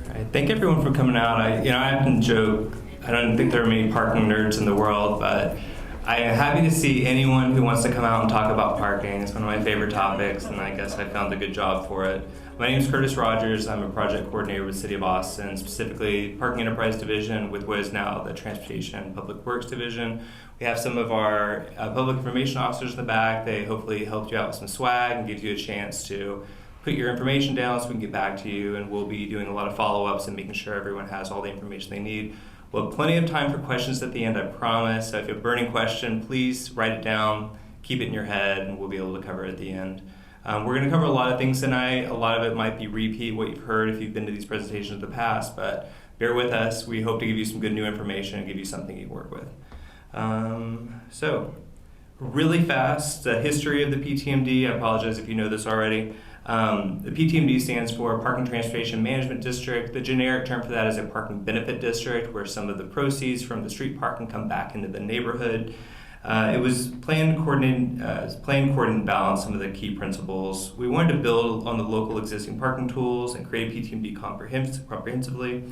Right. Thank everyone for coming out. I often joke, I don't think there are many parking nerds in the world, but I am happy to see anyone who wants to come out and talk about parking. It's one of my favorite topics, and I guess I found a good job for it. My name is Curtis Rogers. I'm a project coordinator with the City of Austin, specifically Parking Enterprise Division with what is now the Transportation and Public Works Division. We have some of our public information officers in the back. They hopefully helped you out with some swag and give you a chance to put your information down so we can get back to you, and we'll be doing a lot of follow-ups and making sure everyone has all the information they need. We'll have plenty of time for questions at the end, I promise. So if you have a burning question, please write it down, keep it in your head, and we'll be able to cover it at the end. We're going to cover a lot of things tonight. A lot of it might be repeat what you've heard if you've been to these presentations in the past, but bear with us. We hope to give you some good new information and give you something you work with. So, really fast, the history of the PTMD. I apologize if you know this already. The PTMD stands for Parking Transportation Management District. The generic term for that is a parking benefit district, where some of the proceeds from the street parking come back into the neighborhood. It was planned, coordinate, and balance some of the key principles. We wanted to build on the local existing parking tools and create PTMD comprehensively.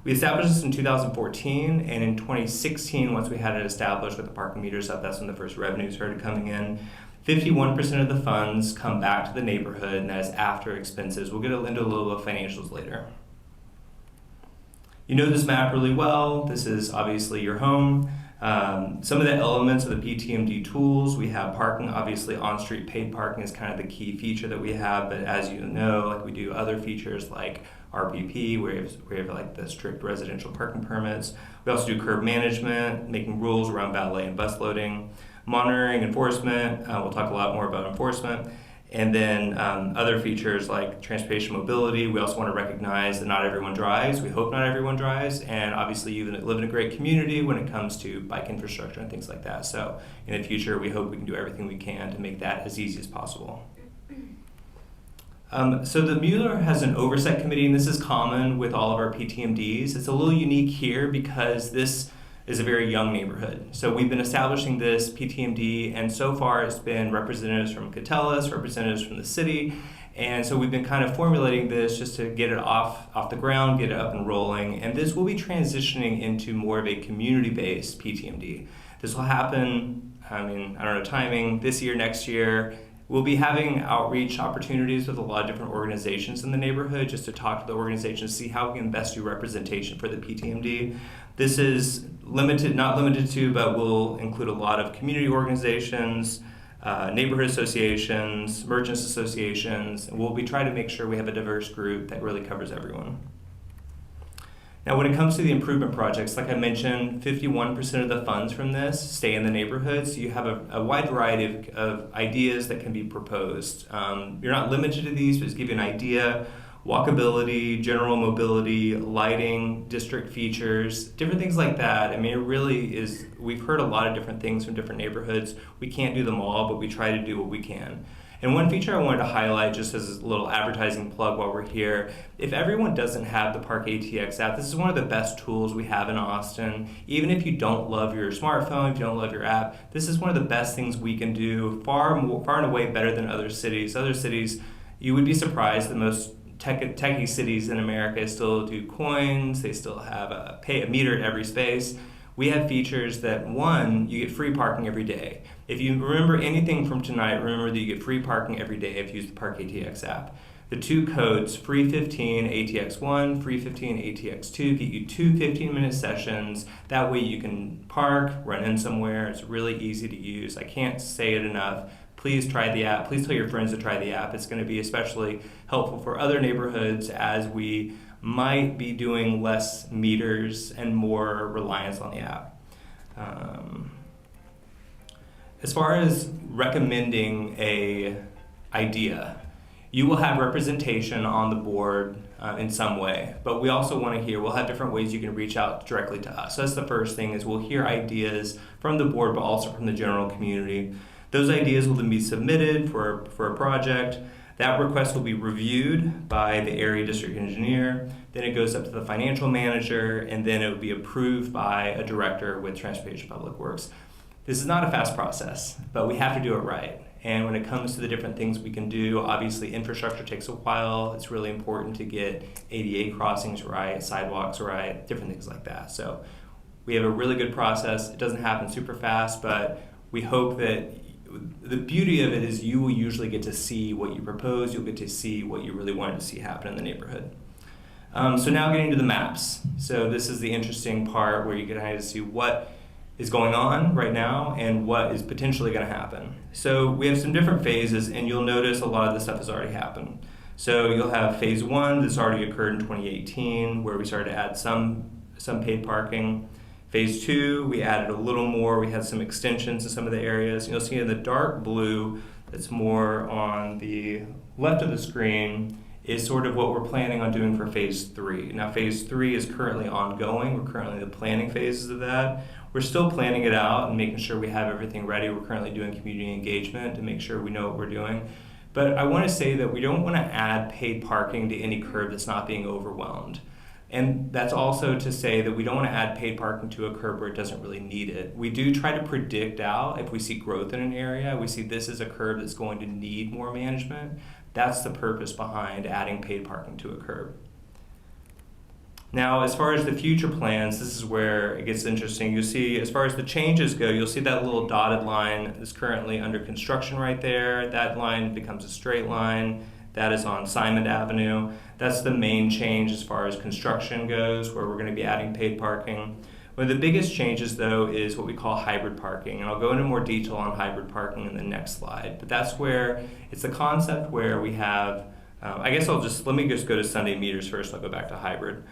We established this in 2014, and in 2016, once we had it established with the parking meters up, that's when the first revenue started coming in. 51% of the funds come back to the neighborhood, and that is after expenses. We'll get into a little bit of financials later. You know this map really well. This is obviously your home. Some of the elements of the PTMD tools, we have parking. Obviously, on-street paid parking is kind of the key feature that we have, but as you know, like we do other features like RPP, where we have like the strict residential parking permits. We also do curb management, making rules around valet and bus loading. Monitoring, enforcement, we'll talk a lot more about enforcement, and then other features like transportation mobility. We also want to recognize that not everyone drives. We hope not everyone drives, and obviously you live in a great community when it comes to bike infrastructure and things like that. So in the future, we hope we can do everything we can to make that as easy as possible. So the Mueller has an oversight committee, and this is common with all of our PTMDs. It's a little unique here because this is a very young neighborhood. So we've been establishing this PTMD, and so far it's been representatives from Catellus, representatives from the city, and so we've been kind of formulating this just to get it off the ground, get it up and rolling, and this will be transitioning into more of a community-based PTMD. This will happen, I don't know timing, this year, next year. We'll be having outreach opportunities with a lot of different organizations in the neighborhood just to talk to the organizations, see how we can best do representation for the PTMD. This is not limited to, but will include a lot of community organizations, neighborhood associations, merchants associations, and we'll be trying to make sure we have a diverse group that really covers everyone. Now, when it comes to the improvement projects, like I mentioned, 51% of the funds from this stay in the neighborhood, so you have a wide variety of ideas that can be proposed. You're not limited to these, but just give you an idea. Walkability, general mobility, lighting, district features, different things like that. It really is, we've heard a lot of different things from different neighborhoods. We can't do them all, but we try to do what we can. And one feature I wanted to highlight, just as a little advertising plug while we're here, if everyone doesn't have the Park ATX app, this is one of the best tools we have in Austin. Even if you don't love your smartphone, if you don't love your app, this is one of the best things we can do, far and away better than other cities. Other cities, you would be surprised, the most techie cities in America still do coins, they still have pay a meter at every space. We have features that, one, you get free parking every day. If you remember anything from tonight, remember that you get free parking every day if you use the Park ATX app. The two codes, free 15 ATX1, free 15 ATX2, get you two 15-minute sessions. That way you can park, run in somewhere. It's really easy to use. I can't say it enough. Please try the app. Please tell your friends to try the app. It's going to be especially helpful for other neighborhoods as we might be doing less meters and more reliance on the app. As far as recommending an idea, you will have representation on the board in some way, but we also want to hear, we'll have different ways you can reach out directly to us. So that's the first thing, is we'll hear ideas from the board, but also from the general community. Those ideas will then be submitted for a project. That request will be reviewed by the area district engineer, then it goes up to the financial manager, and then it will be approved by a director with Transportation Public Works. This is not a fast process, but we have to do it right. And when it comes to the different things we can do, obviously infrastructure takes a while. It's really important to get ADA crossings right, sidewalks right, different things like that. So we have a really good process. It doesn't happen super fast, but we hope that the beauty of it is you will usually get to see what you propose. You'll get to see what you really wanted to see happen in the neighborhood. So now getting to the maps. So this is the interesting part where you get to see what is going on right now and what is potentially going to happen. So we have some different phases, and you'll notice a lot of this stuff has already happened. So you'll have phase 1 that's already occurred in 2018, where we started to add some paid parking. Phase 2, we added a little more. We had some extensions in some of the areas. You'll see in the dark blue that's more on the left of the screen is sort of what we're planning on doing for phase 3. Now phase 3 is currently ongoing. We're currently in the planning phases of that. We're still planning it out and making sure we have everything ready. We're currently doing community engagement to make sure we know what we're doing. But I want to say that we don't want to add paid parking to any curb that's not being overwhelmed. And that's also to say that we don't want to add paid parking to a curb where it doesn't really need it. We do try to predict out if we see growth in an area, we see this is a curb that's going to need more management. That's the purpose behind adding paid parking to a curb. Now, as far as the future plans, this is where it gets interesting. You'll see, as far as the changes go, you'll see that little dotted line is currently under construction right there. That line becomes a straight line. That is on Simon Avenue. That's the main change as far as construction goes, where we're going to be adding paid parking. One of the biggest changes, though, is what we call hybrid parking. And I'll go into more detail on hybrid parking in the next slide. But that's where it's a concept where we have, let me just go to Sunday meters first, and I'll go back to hybrid.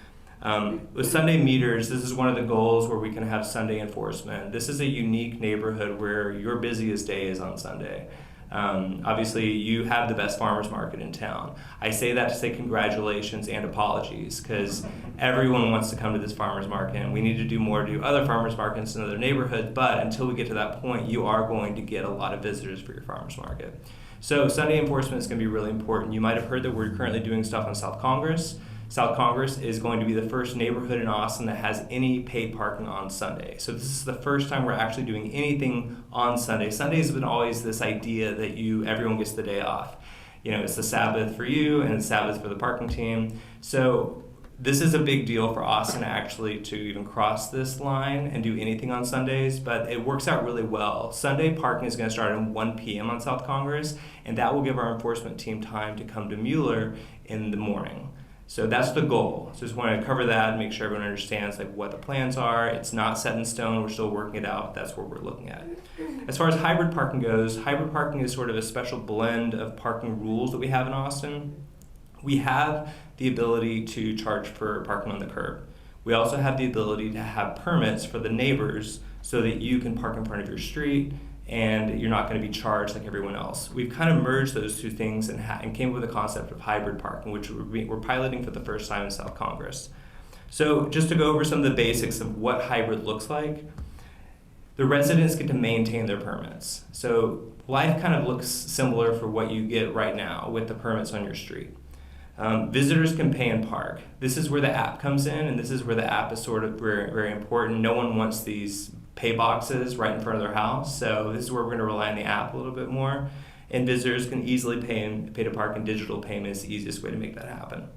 With Sunday meters, this is one of the goals where we can have Sunday enforcement. This is a unique neighborhood where your busiest day is on Sunday. Obviously, you have the best farmers market in town. I say that to say congratulations and apologies, because everyone wants to come to this farmers market, and we need to do more to do other farmers markets in other neighborhoods, but until we get to that point, you are going to get a lot of visitors for your farmers market. So Sunday enforcement is going to be really important. You might have heard that we're currently doing stuff on South Congress. South Congress is going to be the first neighborhood in Austin that has any paid parking on Sunday. So this is the first time we're actually doing anything on Sunday. Sundays have been always this idea that everyone gets the day off. You know, it's the Sabbath for you and it's Sabbath for the parking team. So this is a big deal for Austin actually to even cross this line and do anything on Sundays, but it works out really well. Sunday parking is going to start at 1 p.m. on South Congress, and that will give our enforcement team time to come to Mueller in the morning. So that's the goal. So just want to cover that and make sure everyone understands what the plans are. It's not set in stone. We're still working it out. That's what we're looking at. As far as hybrid parking goes, hybrid parking is sort of a special blend of parking rules that we have in Austin. We have the ability to charge for parking on the curb. We also have the ability to have permits for the neighbors so that you can park in front of your street and you're not going to be charged like everyone else. We've kind of merged those two things and came up with the concept of hybrid parking, which we're piloting for the first time in South Congress. So just to go over some of the basics of what hybrid looks like, the residents get to maintain their permits. So life kind of looks similar for what you get right now with the permits on your street. Visitors can pay and park. This is where the app comes in, and this is where the app is sort of very, very important. No one wants these pay boxes right in front of their house, so this is where we're going to rely on the app a little bit more. And visitors can easily pay to park, and digital payment is the easiest way to make that happen.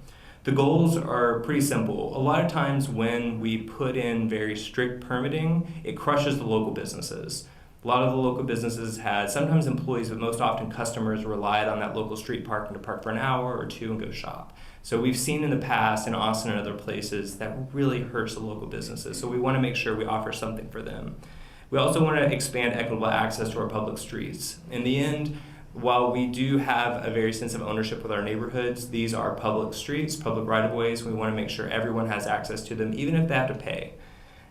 The goals are pretty simple. A lot of times when we put in very strict permitting, it crushes the local businesses. A lot of the local businesses had sometimes employees, but most often customers relied on that local street parking to park for an hour or two and go shop. So we've seen in the past in Austin and other places that really hurts the local businesses. So we want to make sure we offer something for them. We also want to expand equitable access to our public streets. In the end, while we do have a very sense of ownership with our neighborhoods, these are public streets, public right-of-ways. We want to make sure everyone has access to them, even if they have to pay.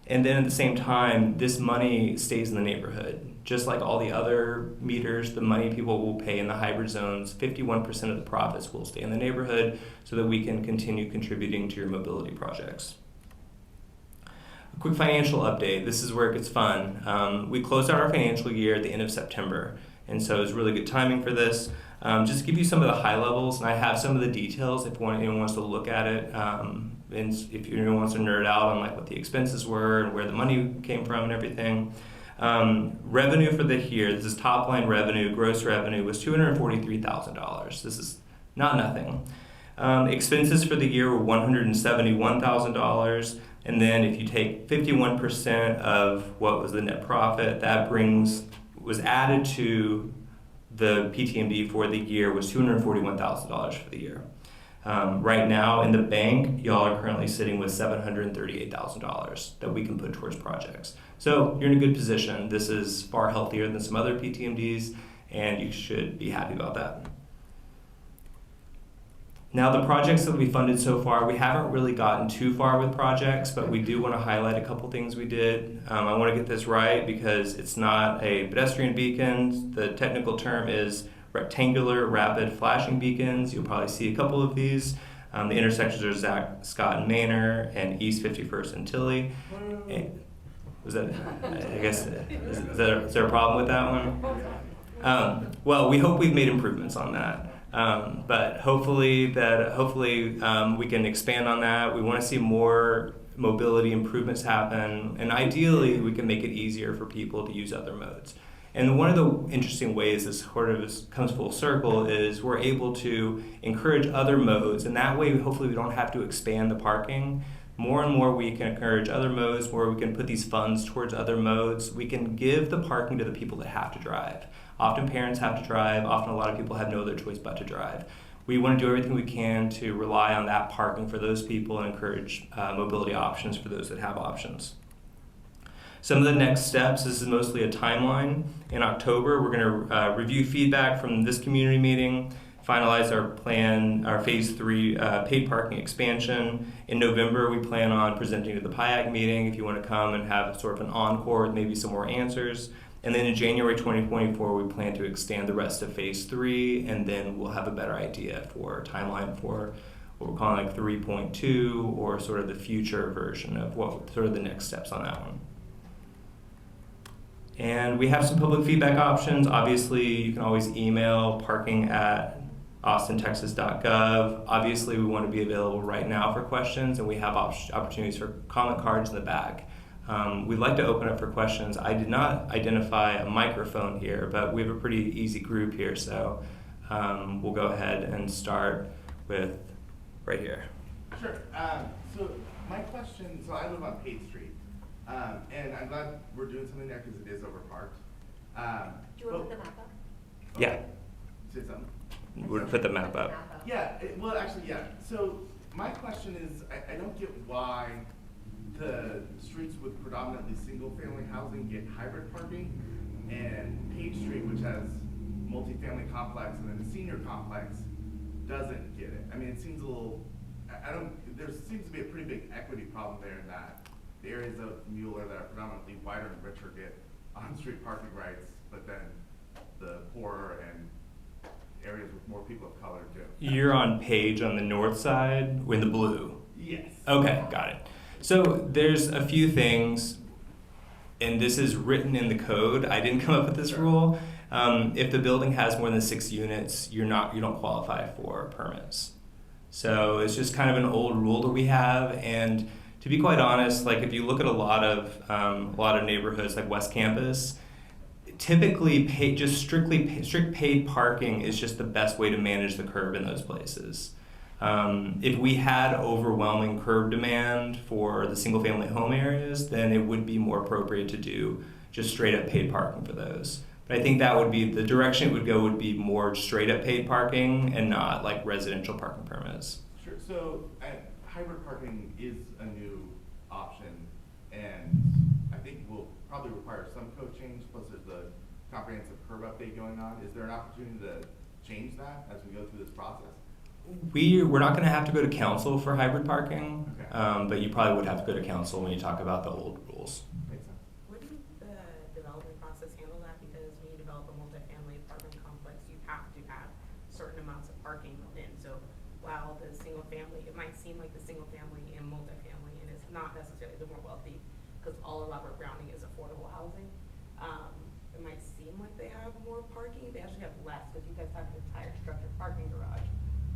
And then at the same time, this money stays in the neighborhood. Just like all the other meters, the money people will pay in the hybrid zones, 51% of the profits will stay in the neighborhood so that we can continue contributing to your mobility projects. A quick financial update. This is where it gets fun. We closed out our financial year at the end of September, and so it's really good timing for this. Just to give you some of the high levels, and I have some of the details if anyone wants to look at it, and if anyone wants to nerd out on what the expenses were and where the money came from and everything. Revenue for the year, this is top line revenue, gross revenue was $243,000. This is not nothing. Expenses for the year were $171,000. And then if you take 51% of what was the net profit, that was added to the PTMD for the year was $241,000 for the year. Right now in the bank, y'all are currently sitting with $738,000 that we can put towards projects. So you're in a good position. This is far healthier than some other PTMDs, and you should be happy about that. Now, the projects that we funded so far, we haven't really gotten too far with projects, but we do want to highlight a couple things we did. I want to get this right because it's not a pedestrian beacon. The technical term is rectangular rapid flashing beacons. You'll probably see a couple of these. The intersections are Scott and Manor and East 51st and Tilly. Was that, I guess, is there a problem with that one? Well, we hope we've made improvements on that. But hopefully we can expand on that. We want to see more mobility improvements happen, and ideally we can make it easier for people to use other modes. And one of the interesting ways this sort of comes full circle is we're able to encourage other modes, and that way hopefully we don't have to expand the parking. More and more we can encourage other modes where we can put these funds towards other modes. We can give the parking to the people that have to drive. Often parents have to drive, often a lot of people have no other choice but to drive. We want to do everything we can to rely on that parking for those people and encourage mobility options for those that have options. Some of the next steps, this is mostly a timeline. In October, we're going to review feedback from this community meeting, finalize our plan, our phase 3 paid parking expansion. In November, we plan on presenting to the PIAC meeting if you want to come and have sort of an encore with maybe some more answers. And then in January 2024, we plan to extend the rest of phase 3, and then we'll have a better idea for timeline for what we're calling like 3.2 or sort of the future version of what sort of the next steps on that one. And we have some public feedback options. Obviously, you can always email parking@austintexas.gov. Obviously, we want to be available right now for questions, and we have opportunities for comment cards in the back. We'd like to open up for questions. I did not identify a microphone here, but we have a pretty easy group here, so we'll go ahead and start with right here. Sure. So my question, so I live on Page Street, and I'm glad we're doing something there because it is overparked. Do you want to put the map up? Yeah. Say something? We'll put the map up. Yeah, well, actually, yeah. So my question is, I don't get why the streets with predominantly single-family housing get hybrid parking, and Page Street, which has multifamily complex and then a senior complex, doesn't get it. I mean, it seems a little, there seems to be a pretty big equity problem there in that the areas of Mueller that are predominantly whiter and richer get on-street parking rights, but then the poorer and areas with more people of color do. You're on Page on the north side in the blue. Yes. Okay, got it. So there's a few things, and this is written in the code. I didn't come up with this rule. If the building has more than 6 units, you don't qualify for permits. So it's just kind of an old rule that we have. And to be quite honest, like if you look at a lot of neighborhoods like West Campus, typically strict paid parking is just the best way to manage the curb in those places. If we had overwhelming curb demand for the single family home areas, then it would be more appropriate to do just straight up paid parking for those. But I think that would be, the direction it would go would be more straight up paid parking and not like residential parking permits. Sure, so hybrid parking is a new option, and I think will probably require some code change, plus there's the comprehensive curb update going on. Is there an opportunity to change that as we go through this process? We're not going to have to go to council for hybrid parking, okay. But you probably would have to go to council when you talk about the old rules. Makes sense. Wouldn't the development process handle that? Because when you develop a multifamily apartment complex, you have to have certain amounts of parking within. So while the single family, it might seem like the single family and multifamily, and it's not necessarily the more wealthy, because all of Robert Browning is affordable housing. It might seem like they have more parking. They actually have less, because you guys have an entire structured parking garage.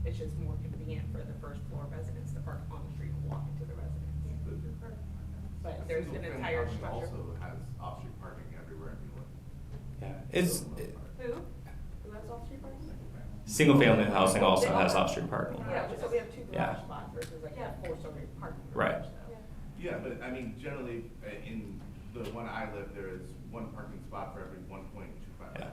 It's just more convenient for the first floor residents to park on the street and walk into the residence. but there's an Single-family entire housing structure. also has off-street parking everywhere in Mueller. Yeah, it's Who? Who has off-street parking? single-family housing also has off-street parking. Yeah, so we have two Yeah. garage spots versus like a four-story parking Right. garage, so. Yeah, but I mean, generally, in the one I live, there is one parking spot for every 1.25. Yeah.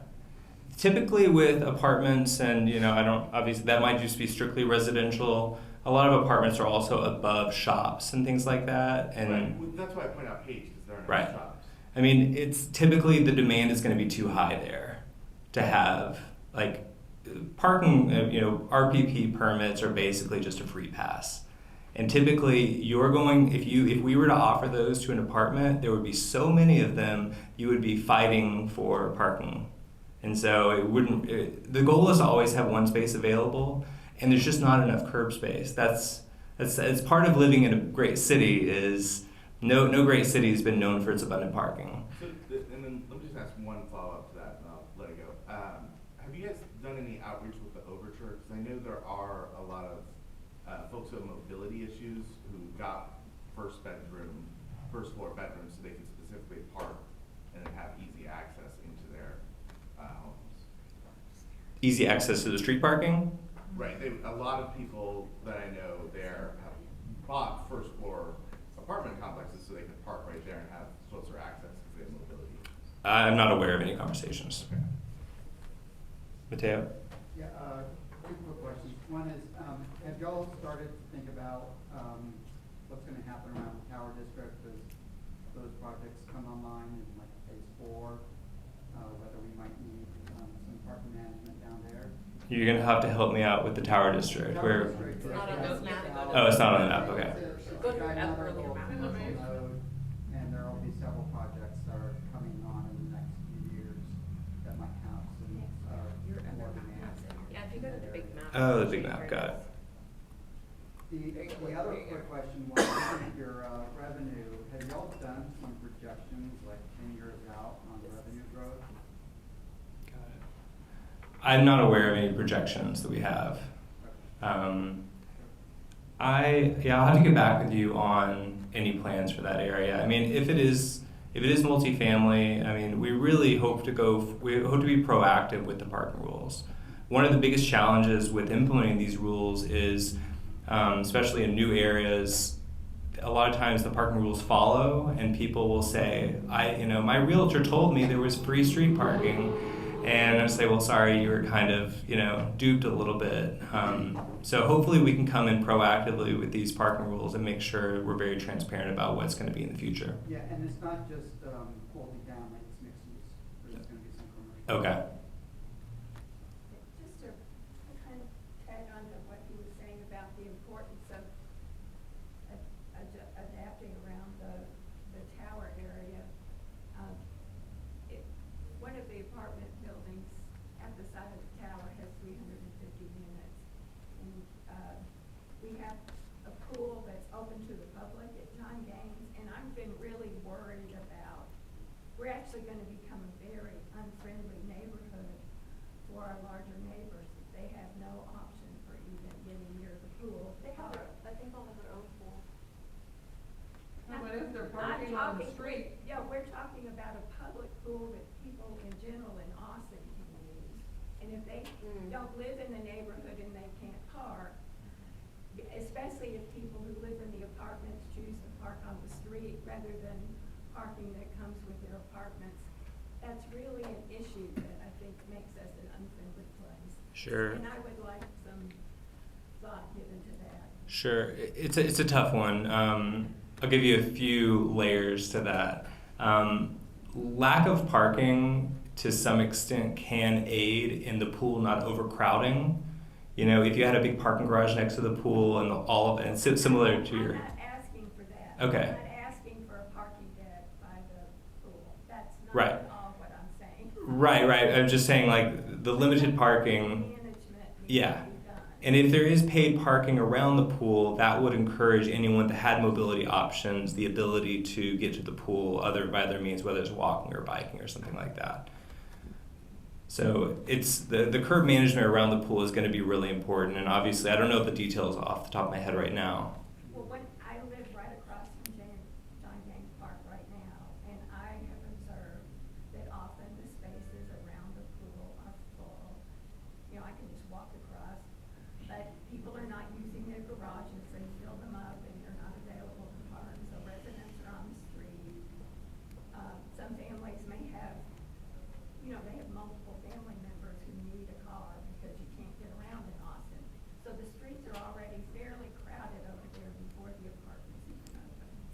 Typically with apartments, and I don't, obviously that might just be strictly residential. A lot of apartments are also above shops and things like that, and Right. Well, that's why I point out Page, because there are no Right. shops. I mean, it's typically the demand is going to be too high there to have like parking. RPP permits are basically just a free pass, and typically if we were to offer those to an apartment, there would be so many of them you would be fighting for parking, and so it wouldn't. The goal is to always have one space available, and there's just not enough curb space. That's part of living in a great city. Is no great city has been known for its abundant parking. So, and then let me just ask one follow-up to that, and I'll let it go. Have you guys done any outreach with the Overture? Because I know there are a lot of folks who have mobility issues who got first floor bedrooms, so they can specifically park and then have easy access into their homes. Easy access to the street parking. Right. A lot of people that I know there have bought first floor apartment complexes so they can park right there and have closer access because they have mobility. I'm not aware of any conversations. Okay. Mateo? Yeah, two quick questions. One is, have y'all started to think about what's going to happen around the Tower District as those projects come online in like phase 4, whether we might need some parking management down there? You're gonna have to help me out with the Tower District. Tower Where? District It's not on those maps. Oh, it's not on the map. Okay. Go to that earlier map. And there will be several projects that are coming on in the next few years that might have some more demand. Yeah, if you go to the big map. Oh, the big map. Got it. The other quick question was, looking at your revenue, have y'all done some projections like 10 years out on revenue growth? Got it. I'm not aware of any projections that we have. I'll have to get back with you on any plans for that area. I mean, if it is multifamily, I mean, we really hope to be proactive with the parking rules. One of the biggest challenges with implementing these rules is, especially in new areas, a lot of times the parking rules follow, and people will say, my realtor told me there was free street parking. And I say, well, sorry, you were kind of, duped a little bit. So hopefully we can come in proactively with these parking rules and make sure we're very transparent about what's going to be in the future. Yeah, and it's not just multi-family, it's mixed use. There's going to be some commercial. Okay. Just to kind of tag on to what you were saying about the importance of adapting around the tower area. One of the apartment buildings at the side of the tower has 350 units. And we have a pool that's open to the public at time games, and I've been really worried about, we're actually going to become a very unfriendly neighborhood for our larger neighbors. They have no option for even getting near the pool. I think they'll have their own pool. No, but if they're I'm parking on the talking- street, Yeah, we're talking about a public pool that people in general in Austin can use. And if they don't live in the neighborhood and they can't park, especially if people who live in the apartments choose to park on the street rather than parking that comes with their apartments, that's really an issue that I think makes us an unfriendly place. Sure. And I would like some thought given to that. Sure. It's a tough one. I'll give you a few layers to that. Lack of parking to some extent can aid in the pool not overcrowding. If you had a big parking garage next to the pool and all of it, and similar to your. I'm not asking for that. Okay. I'm not asking for a parking deck by the pool. That's not Right. at all what I'm saying. Right. I'm just saying, like, the limited parking. Management needs Yeah. to be done. And if there is paid parking around the pool, that would encourage anyone that had mobility options the ability to get to the pool by other means, whether it's walking or biking or something like that. So it's the curb management around the pool is going to be really important. And obviously, I don't know the details off the top of my head right now. Well, when I live right across from John James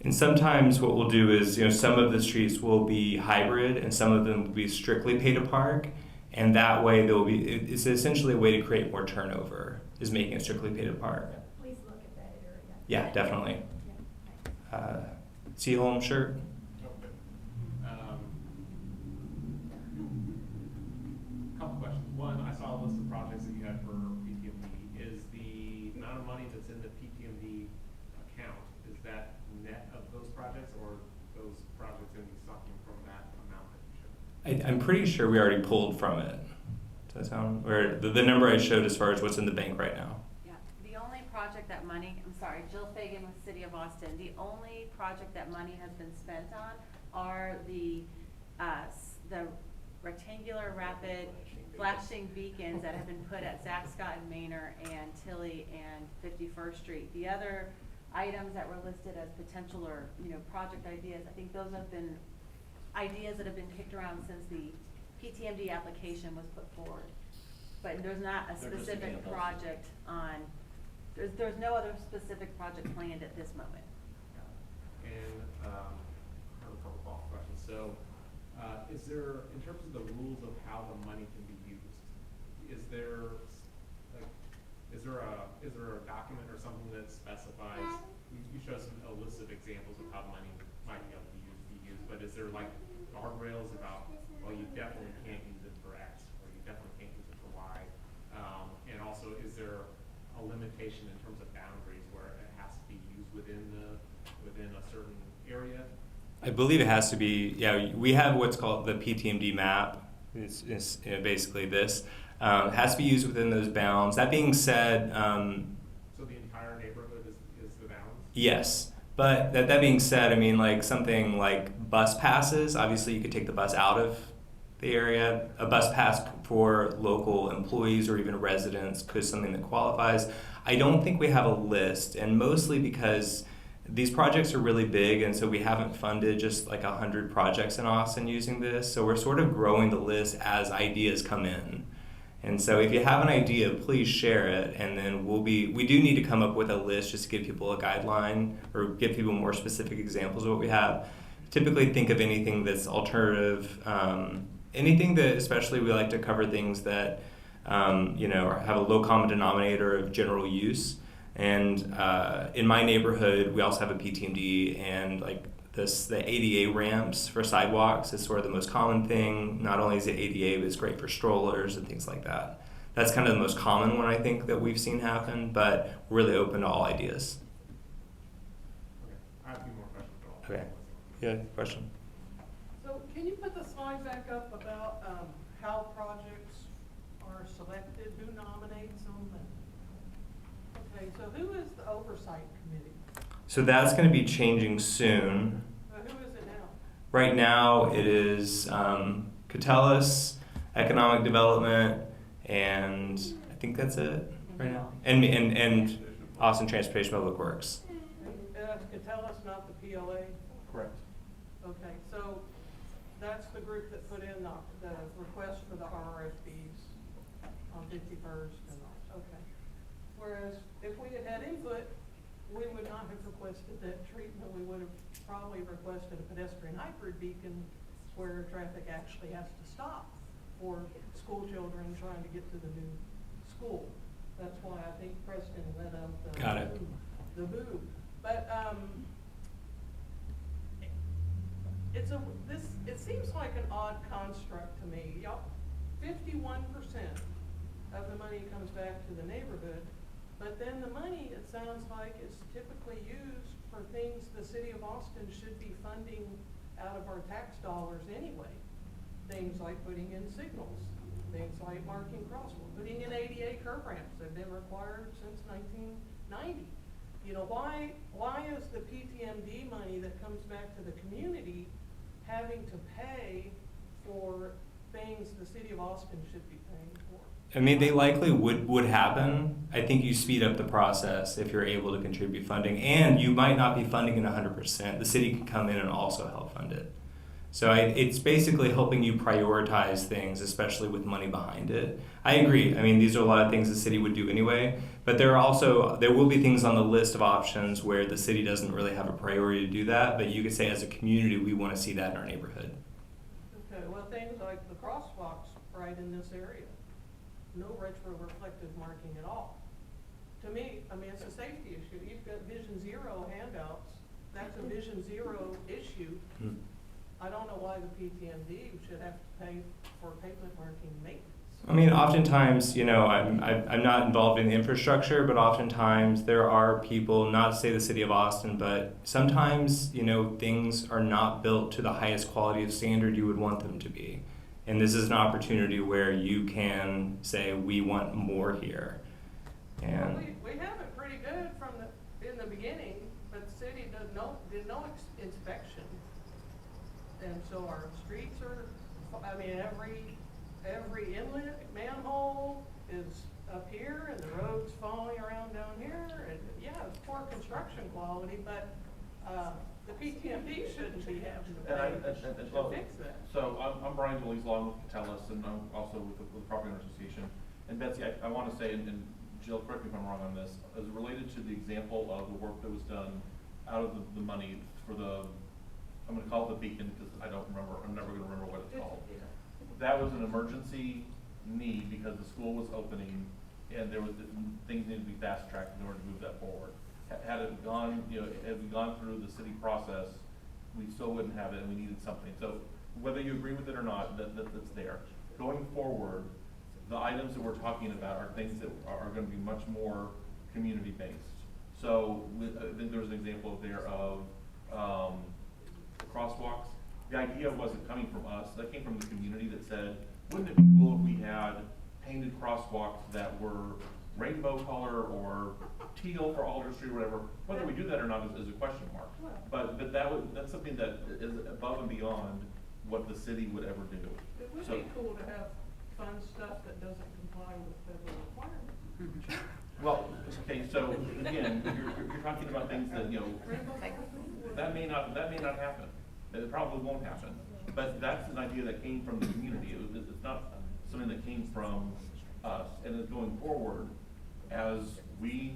And sometimes what we'll do is, some of the streets will be hybrid and some of them will be strictly pay to park. And that way it's essentially a way to create more turnover, is making it strictly pay to park. Please look at that area. Yeah, definitely. Yeah, thanks. Seaholm shirt. Couple questions. One, I saw a list of projects that you had for PTMD. Is the amount of money that's in the PTMD account, is that net of those projects, or those projects going to be sucking from that amount that you showed? I'm pretty sure we already pulled from it. Does that sound? Or the number I showed as far as what's in the bank right now. Yeah, the only project that money, I'm sorry, Jill Fagan with City of Austin, the only project that money has been spent on are the rectangular rapid flashing beacons that have been put at Zach Scott and Manor and Tilly and 51st Street. The other items that were listed as potential or, project ideas, I think those have been ideas that have been kicked around since the PTMD application was put forward. But there's not a They're just specific examples. project on, there's no other specific project planned at this moment. And I have a couple follow-up questions. So, is there, in terms of the rules of how the money can be used, is there a document or something that specifies? You show us a list of examples of how money might be able to be used, but is there like guardrails about, well, you definitely can't use it for X, or you definitely can't use it for Y? And also, is there a limitation in terms of boundaries where it has to be used within a certain area? I believe it has to be, we have what's called the PTMD map. It's basically this. It has to be used within those bounds. That being said, So the entire neighborhood is the bounds? yes. But that being said, I mean, like something like bus passes, obviously you could take the bus out of the area. A bus pass for local employees or even residents could something that qualifies. I don't think we have a list, and mostly because these projects are really big, and so we haven't funded just like 100 projects in Austin using this. So we're sort of growing the list as ideas come in. And so if you have an idea, please share it, and then we do need to come up with a list just to give people a guideline or give people more specific examples of what we have. Typically think of anything that's alternative, anything that, especially we like to cover things that have a low common denominator of general use. And in my neighborhood, we also have a PTMD, and like the ADA ramps for sidewalks is sort of the most common thing. Not only is it ADA, but it's great for strollers and things like that. That's kind of the most common one I think that we've seen happen, but we're really open to all ideas. Okay, I have a few more questions. But I'll- Okay. Yeah, question? So can you put the slide back up about how projects are selected, who nominates them? Okay, so who is the oversight committee? So that's going to be changing soon. Who is it now? Right now, it is Catellus, Economic Development, and I think that's it right now. And Austin Transportation Public Works. Could tell us, not the PLA? Correct. Okay, so that's the group that put in the request for the RFPs on 51st and all, okay. Whereas if we had had input, we would not have requested that treatment. We would have probably requested a pedestrian hybrid beacon where traffic actually has to stop for school children trying to get to the new school. That's why I think Preston led up Got it. the boo. But it seems like an odd construct to me. 51% of the money comes back to the neighborhood, but then the money, it sounds like, is typically used for things the city of Austin should be funding out of our tax dollars anyway. Things like putting in signals, things like marking crosswalks, putting in ADA curb ramps. They've been required since 1990. Why is the PTMD money that comes back to the community having to pay for things the city of Austin should be paying for? I mean, they likely would happen. I think you speed up the process if you're able to contribute funding, and you might not be funding it 100%. The city can come in and also help fund it. So it's basically helping you prioritize things, especially with money behind it. I agree. I mean, these are a lot of things the city would do anyway, but there will be things on the list of options where the city doesn't really have a priority to do that, but you could say as a community, we want to see that in our neighborhood. Okay, well, things like the crosswalks right in this area, no retroreflective marking at all. To me, I mean, it's a safety issue. You've got Vision Zero handouts, that's a Vision Zero issue. Hmm. I don't know why the PTMD should have to pay for pavement marking maintenance. I mean, oftentimes, I'm not involved in the infrastructure, but oftentimes there are people, not to say the city of Austin, but sometimes, things are not built to the highest quality of standard you would want them to be. And this is an opportunity where you can say, we want more here. Well, And we have it pretty good in the beginning, but the city did no inspection. And so our streets are, I mean, every inlet manhole is up here and the road's falling around down here. And yeah, it's poor construction quality, but, the PTMD shouldn't be having to pay to fix that. So I'm Brian Delis, along with Catellus, and I'm also with the Property Owner Association. And Betsy, I want to say, and Jill, correct me if I'm wrong on this, as related to the example of the work that was done out of the money for I'm going to call it the beacon because I don't remember, I'm never going to remember what it's called. That was an emergency need because the school was opening and there was things needed to be fast tracked in order to move that forward. Had it gone, had we gone through the city process, we still wouldn't have it and we needed something. So whether you agree with it or not, that's there. Going forward, the items that we're talking about are things that are going to be much more community based. So I think there was an example there of crosswalks. The idea wasn't coming from us, that came from the community that said, wouldn't it be cool if we had painted crosswalks that were rainbow color or teal for Alder Street or whatever. Whether we do that or not is a question mark. But that's something that is above and beyond what the city would ever do. It would be cool to have fun stuff that doesn't comply with federal requirements. Well, okay, so again, you're talking about things that, that may not happen. It probably won't happen. But that's an idea that came from the community. It's not something that came from us. And as going forward, as we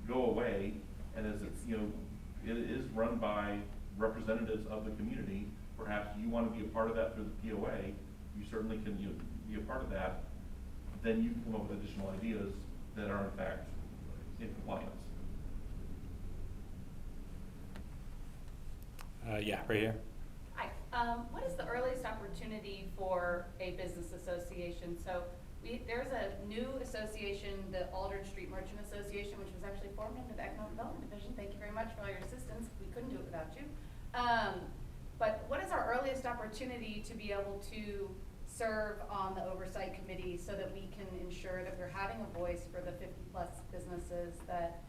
go away, and as it's, it is run by representatives of the community, perhaps you want to be a part of that through the POA, you certainly can be a part of that, then you can come up with additional ideas that are in fact in compliance. Yeah, right here. Hi, what is the earliest opportunity for a business association? So there's a new association, the Aldridge Street Merchant Association, which was actually formed into the Economic Development Division. Thank you very much for all your assistance. We couldn't do it without you. But what is our earliest opportunity to be able to serve on the oversight committee so that we can ensure that we're having a voice for the 50+ businesses that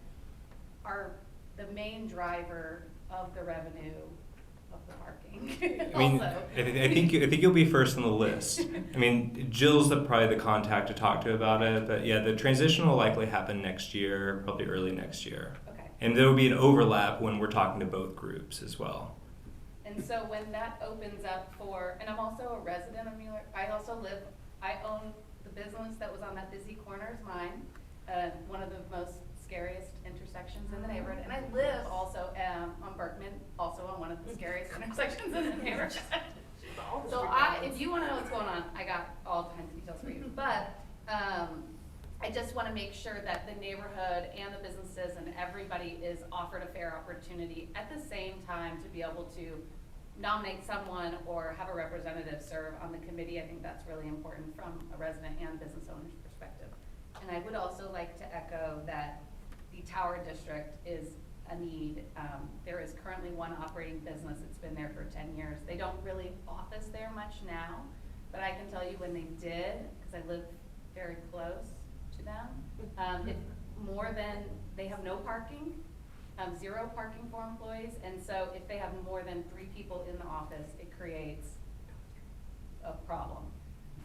are the main driver of the revenue of the parking? I mean, also. I think you'll be first on the list. I mean, Jill's probably the contact to talk to about it, but yeah, the transition will likely happen next year, probably early next year. Okay. And there will be an overlap when we're talking to both groups as well. And so when that opens up and I'm also a resident of Mueller, I own the business that was on that busy corner is mine, one of the most scariest intersections in the neighborhood. And I live also on Berkman, also on one of the scariest intersections in the neighborhood. So if you want to know what's going on, I got all kinds of details for you. But I just want to make sure that the neighborhood and the businesses and everybody is offered a fair opportunity at the same time to be able to nominate someone or have a representative serve on the committee. I think that's really important from a resident and business owner's perspective. And I would also like to echo that the Tower District is a need. There is currently one operating business. It's been there for 10 years. They don't really office there much now, but I can tell you when they did, because I live very close to them, they have no parking, 0 parking for employees, and so if they have more than 3 people in the office, it creates a problem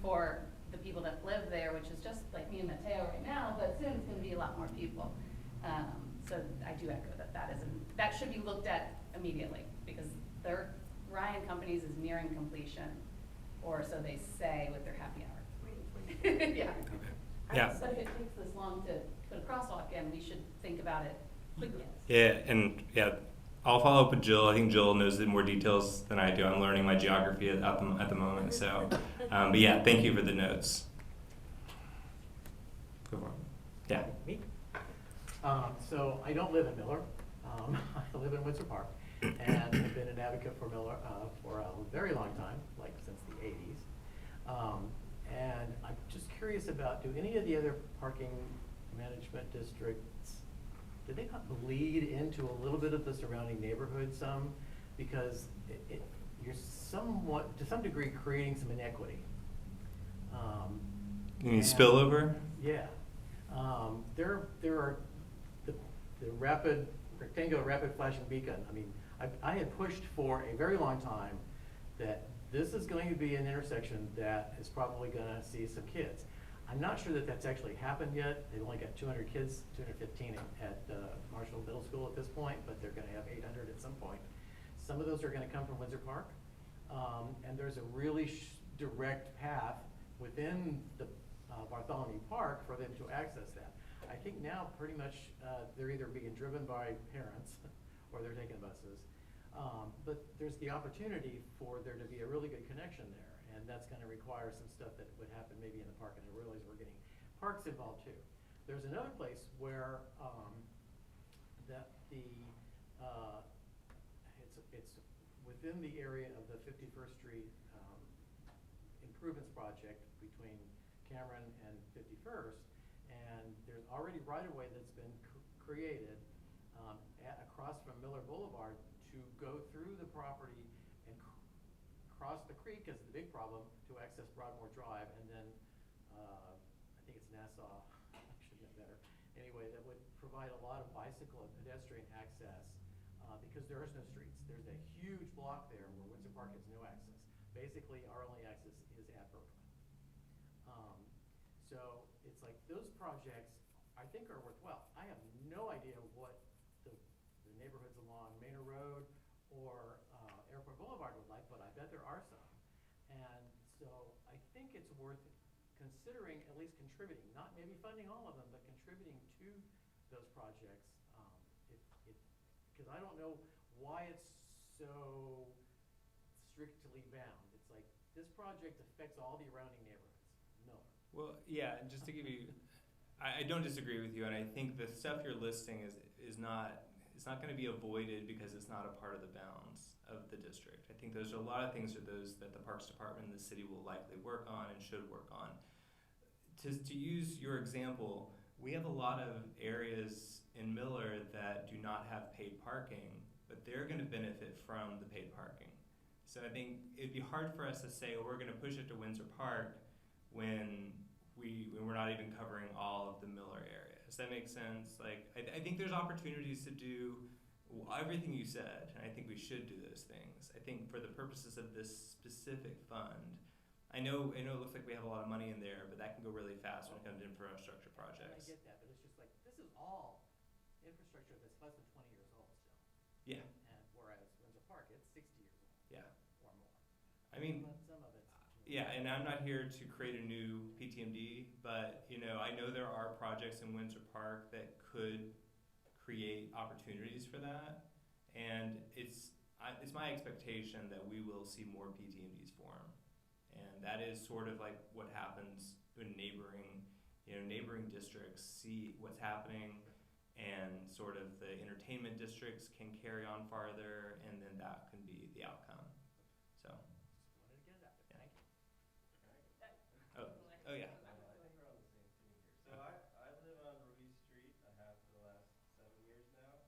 for the people that live there, which is just like me and Mateo right now, but soon it's going to be a lot more people. So I do echo that should be looked at immediately, because they're Ryan Companies is nearing completion, or so they say with their happy hour. Yeah. Yeah. So if it takes this long to put a crosswalk in, we should think about it quickly. Yeah, and yeah, I'll follow up with Jill. I think Jill knows more details than I do. I'm learning my geography at the moment. So, but yeah, thank you for the notes. Go for it. Yeah. Me? So I don't live in Miller. I live in Windsor Park, and I've been an advocate for Miller for a very long time, like since the 80s. And I'm just curious about, do any of the other parking management districts, do they not bleed into a little bit of the surrounding neighborhood some? Because you're somewhat, to some degree, creating some inequity. You mean and- spillover? Yeah. There are the rectangular rapid flashing beacon. I mean, I had pushed for a very long time that this is going to be an intersection that is probably gonna see some kids. I'm not sure that that's actually happened yet. They've only got 200 kids, 215 at Marshall Middle School at this point, but they're gonna have 800 at some point. Some of those are gonna come from Windsor Park. And there's a really direct path within the Bartholomew Park for them to access that. I think now pretty much they're either being driven by parents or they're taking buses. But there's the opportunity for there to be a really good connection there, and that's going to require some stuff that would happen maybe in the park, and I realize we're getting parks involved too. There's another place where it's within the area of the 51st Street improvements project between Cameron and 51st, and there's already right-of-way that's been created across from Miller Boulevard to go through the property and cross the creek is the big problem to access Broadmoor Drive, and then I think it's Nassau, I should know better. Anyway, that would provide a lot of bicycle and pedestrian access because there is no streets. There's a huge block there where Windsor Park has no access. Basically, our only access is at Berkeley. So it's like those projects I think are worthwhile. I have no idea what the neighborhoods along Manor Road or Airport Boulevard would like, but I bet there are some. And so I think it's worth considering at least contributing, not maybe funding all of them, but contributing to those projects. Because I don't know why it's so strictly bound. It's like this project affects all the surrounding neighborhoods. Miller. Well, yeah, and just to give you, I don't disagree with you, and I think the stuff you're listing is not, it's not going to be avoided because it's not a part of the bounds of the district. I think there's a lot of things that the Parks Department and the city will likely work on and should work on. To use your example, we have a lot of areas in Miller that do not have paid parking, but they're going to benefit from the paid parking. So I think it'd be hard for us to say, well, we're going to push it to Windsor Park when we're not even covering all of the Miller area. Does that make sense? Like, I think there's opportunities to do everything you said, and I think we should do those things. I think for the purposes of this specific fund, I know it looks like we have a lot of money in there, but that can go really fast when it comes to infrastructure projects. I get that, but it's just like, this is all infrastructure that's less than 20 years old still. Yeah. And whereas Windsor Park, it's 60 years old. Yeah. Or more. I mean, Some of it's. yeah, and I'm not here to create a new PTMD, but I know there are projects in Windsor Park that could create opportunities for that, and it's my expectation that we will see more PTMDs form, and that is sort of like what happens when neighboring districts see what's happening, and sort of the entertainment districts can carry on farther, and then that can be the outcome. So. Wanted to get it out there. Thank you. Oh yeah. I think we're on the same team here. So I live on Ruiz Street. I have for the last 7 years now.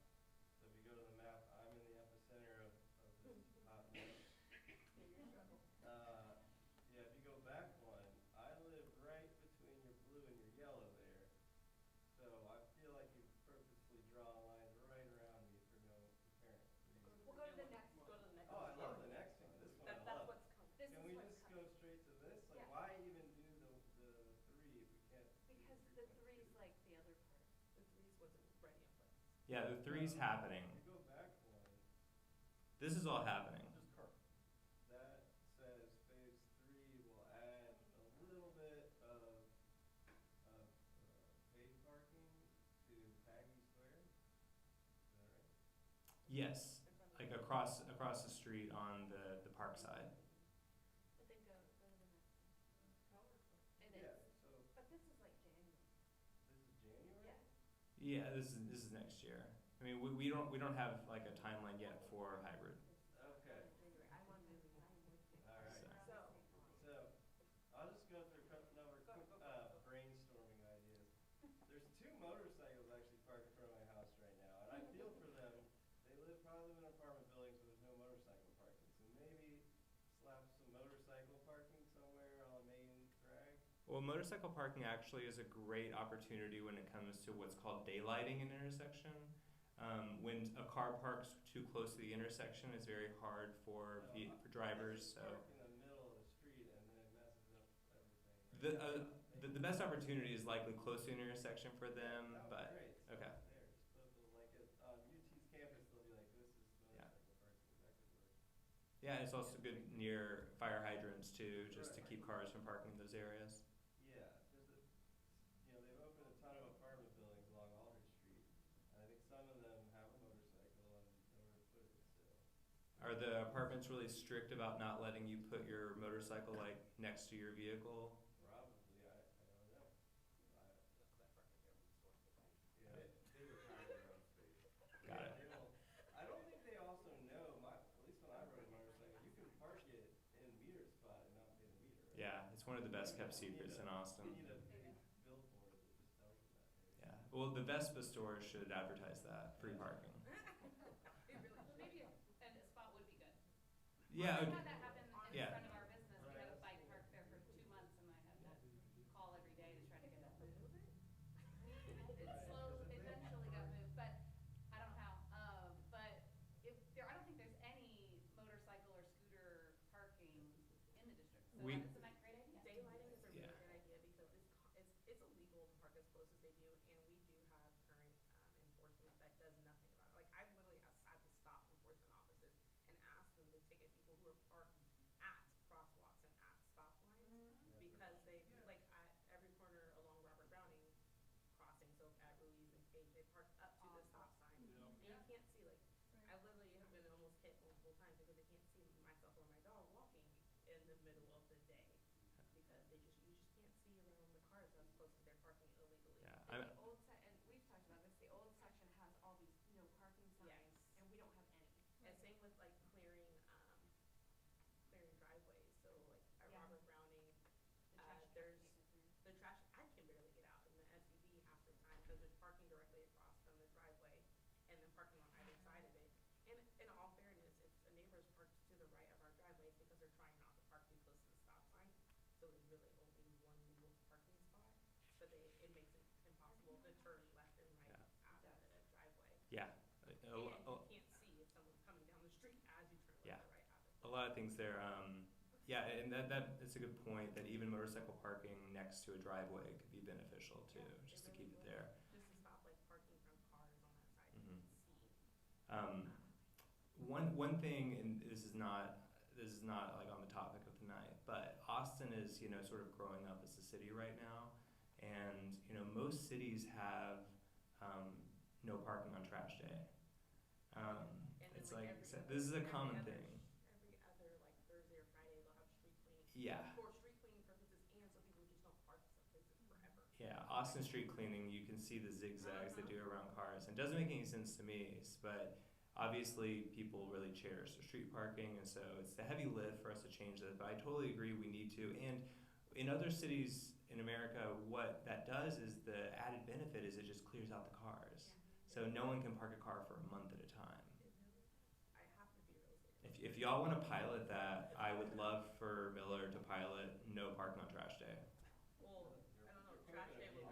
So if you go to the map, I'm in the epicenter of this hot mess. Yeah, if you go back one, I live right between your blue and your yellow there. So I feel like you purposely draw lines right around me for no apparent reason. We'll go to the next. Go to the next. Oh, I love the next one. This one I That's love. what's coming. This Can is we what's just coming. go straight to this? Like, Yeah. why even do the three if we can't? Because the three's like the other part. The three's wasn't ready in place. Yeah, the three's happening. If you go back one, This is all happening. just curve. Yes, In front of like the- across the street on the park side. I think, go to the next one. It Yeah, is, so but this is like January. this is January? Yeah. Yeah, this is next year. I mean, we don't have like a timeline yet for hybrid. Okay, January, I want to, I am with you. all right. So, So, I'll just go through a couple number, brainstorming ideas. There's 2 motorcycles actually parked in front of my house right now, and I feel for them. They probably live in an apartment building, so there's no motorcycle parking. So maybe slap some motorcycle parking somewhere on the main drag. Well, motorcycle parking actually is a great opportunity when it comes to what's called daylighting an intersection. When a car parks too close to the intersection, it's very hard for drivers. I So park in the middle of the street and then it messes up everything. Right? the best opportunity is likely close to an intersection for them, That would be but great. So okay. there, just put a little, like on UT's campus, they'll be like, this is motorcycle parking. That could work. Yeah, it's also good near fire hydrants too, just to Right. keep cars from parking in those areas. Yeah, they've opened a ton of apartment buildings along Aldrich Street, and I think some of them have a motorcycle and nowhere to put it, so. Are the apartments really strict about not letting you put your motorcycle like next to your vehicle? Probably, I don't know. Yeah. They require their own space. Got Yeah, it. they will- I don't think they also know, at least when I rode a motorcycle, you can park it in meter spot and not pay the meter, right? Yeah, it's one of the best kept secrets in You Austin. need a big billboard that just tells you that. Maybe. Yeah, well, the Vespa store should advertise that, free parking. it really should. Maybe a spot would be good. Yeah, We had that happen in yeah. front of our business. We had a bike park there for 2 months and I had to call every day to try to get it. It slowly, eventually got moved, but I don't know how. But I don't think there's any motorcycle or scooter parking in the district. So We- that's a great idea. Daylighting is a really Yeah. good idea because it's illegal to park as close as they do, and we do have current enforcement that does nothing about it. Like, I literally have had to stop enforcement officers and ask them to ticket people who are parked at crosswalks and at stop lines because they, like, at every corner along Robert Browning crossing, so at Ruiz and Page, they park up to the stop sign. And you can't see, like, I literally have been almost hit multiple times because I can't see myself or my dog walking in the middle of the day because you just can't see around the cars as close as they're parking illegally. Yeah, And the old and we've talked about this, the old section has all these no parking signs, Yes. and we don't have any. And same with like clearing driveways, so like at Yeah. Robert Browning, The trash cans there's can't get through. the trash, I can barely get out in the SUV half the time because there's parking directly across from the driveway and then parking on either side of it. And in all fairness, if a neighbor's parked to the right of our driveway, it's because they're trying not to park too close to the stop sign. So there's really only one legal parking spot, but it makes it impossible to turn left and right Yeah. out of the driveway. Yeah. And you can't see if someone's coming down the street as you turn left Yeah. or right out of A lot of things there. Yeah, and that it's a good point that even motorcycle parking next to a driveway could be beneficial too, just to keep it there. Just to stop like parking from cars on that side Mhm. you can see. One thing, and this is not like on the topic of the night, but Austin is sort of growing up as a city right now, and most cities have no parking on trash day. And then, It's like, like every so other- this is a every common other- thing. Every other like Thursday or Friday they'll have street cleaning. Yeah. For street cleaning purposes and so people just don't park some places forever. Yeah, Austin street cleaning, you can see the zigzags they do around cars. And it doesn't make any sense to me, but obviously people really cherish their street parking, and so it's a heavy lift for us to change that. But I totally agree we need to. And in other cities in America, what that does is the added benefit is it just clears out the cars. So no one can park a car for a month at a time. I have to be real estate. If y'all want to pilot that, I would love for Mueller to pilot no parking on trash day. Well, I don't know, trash day will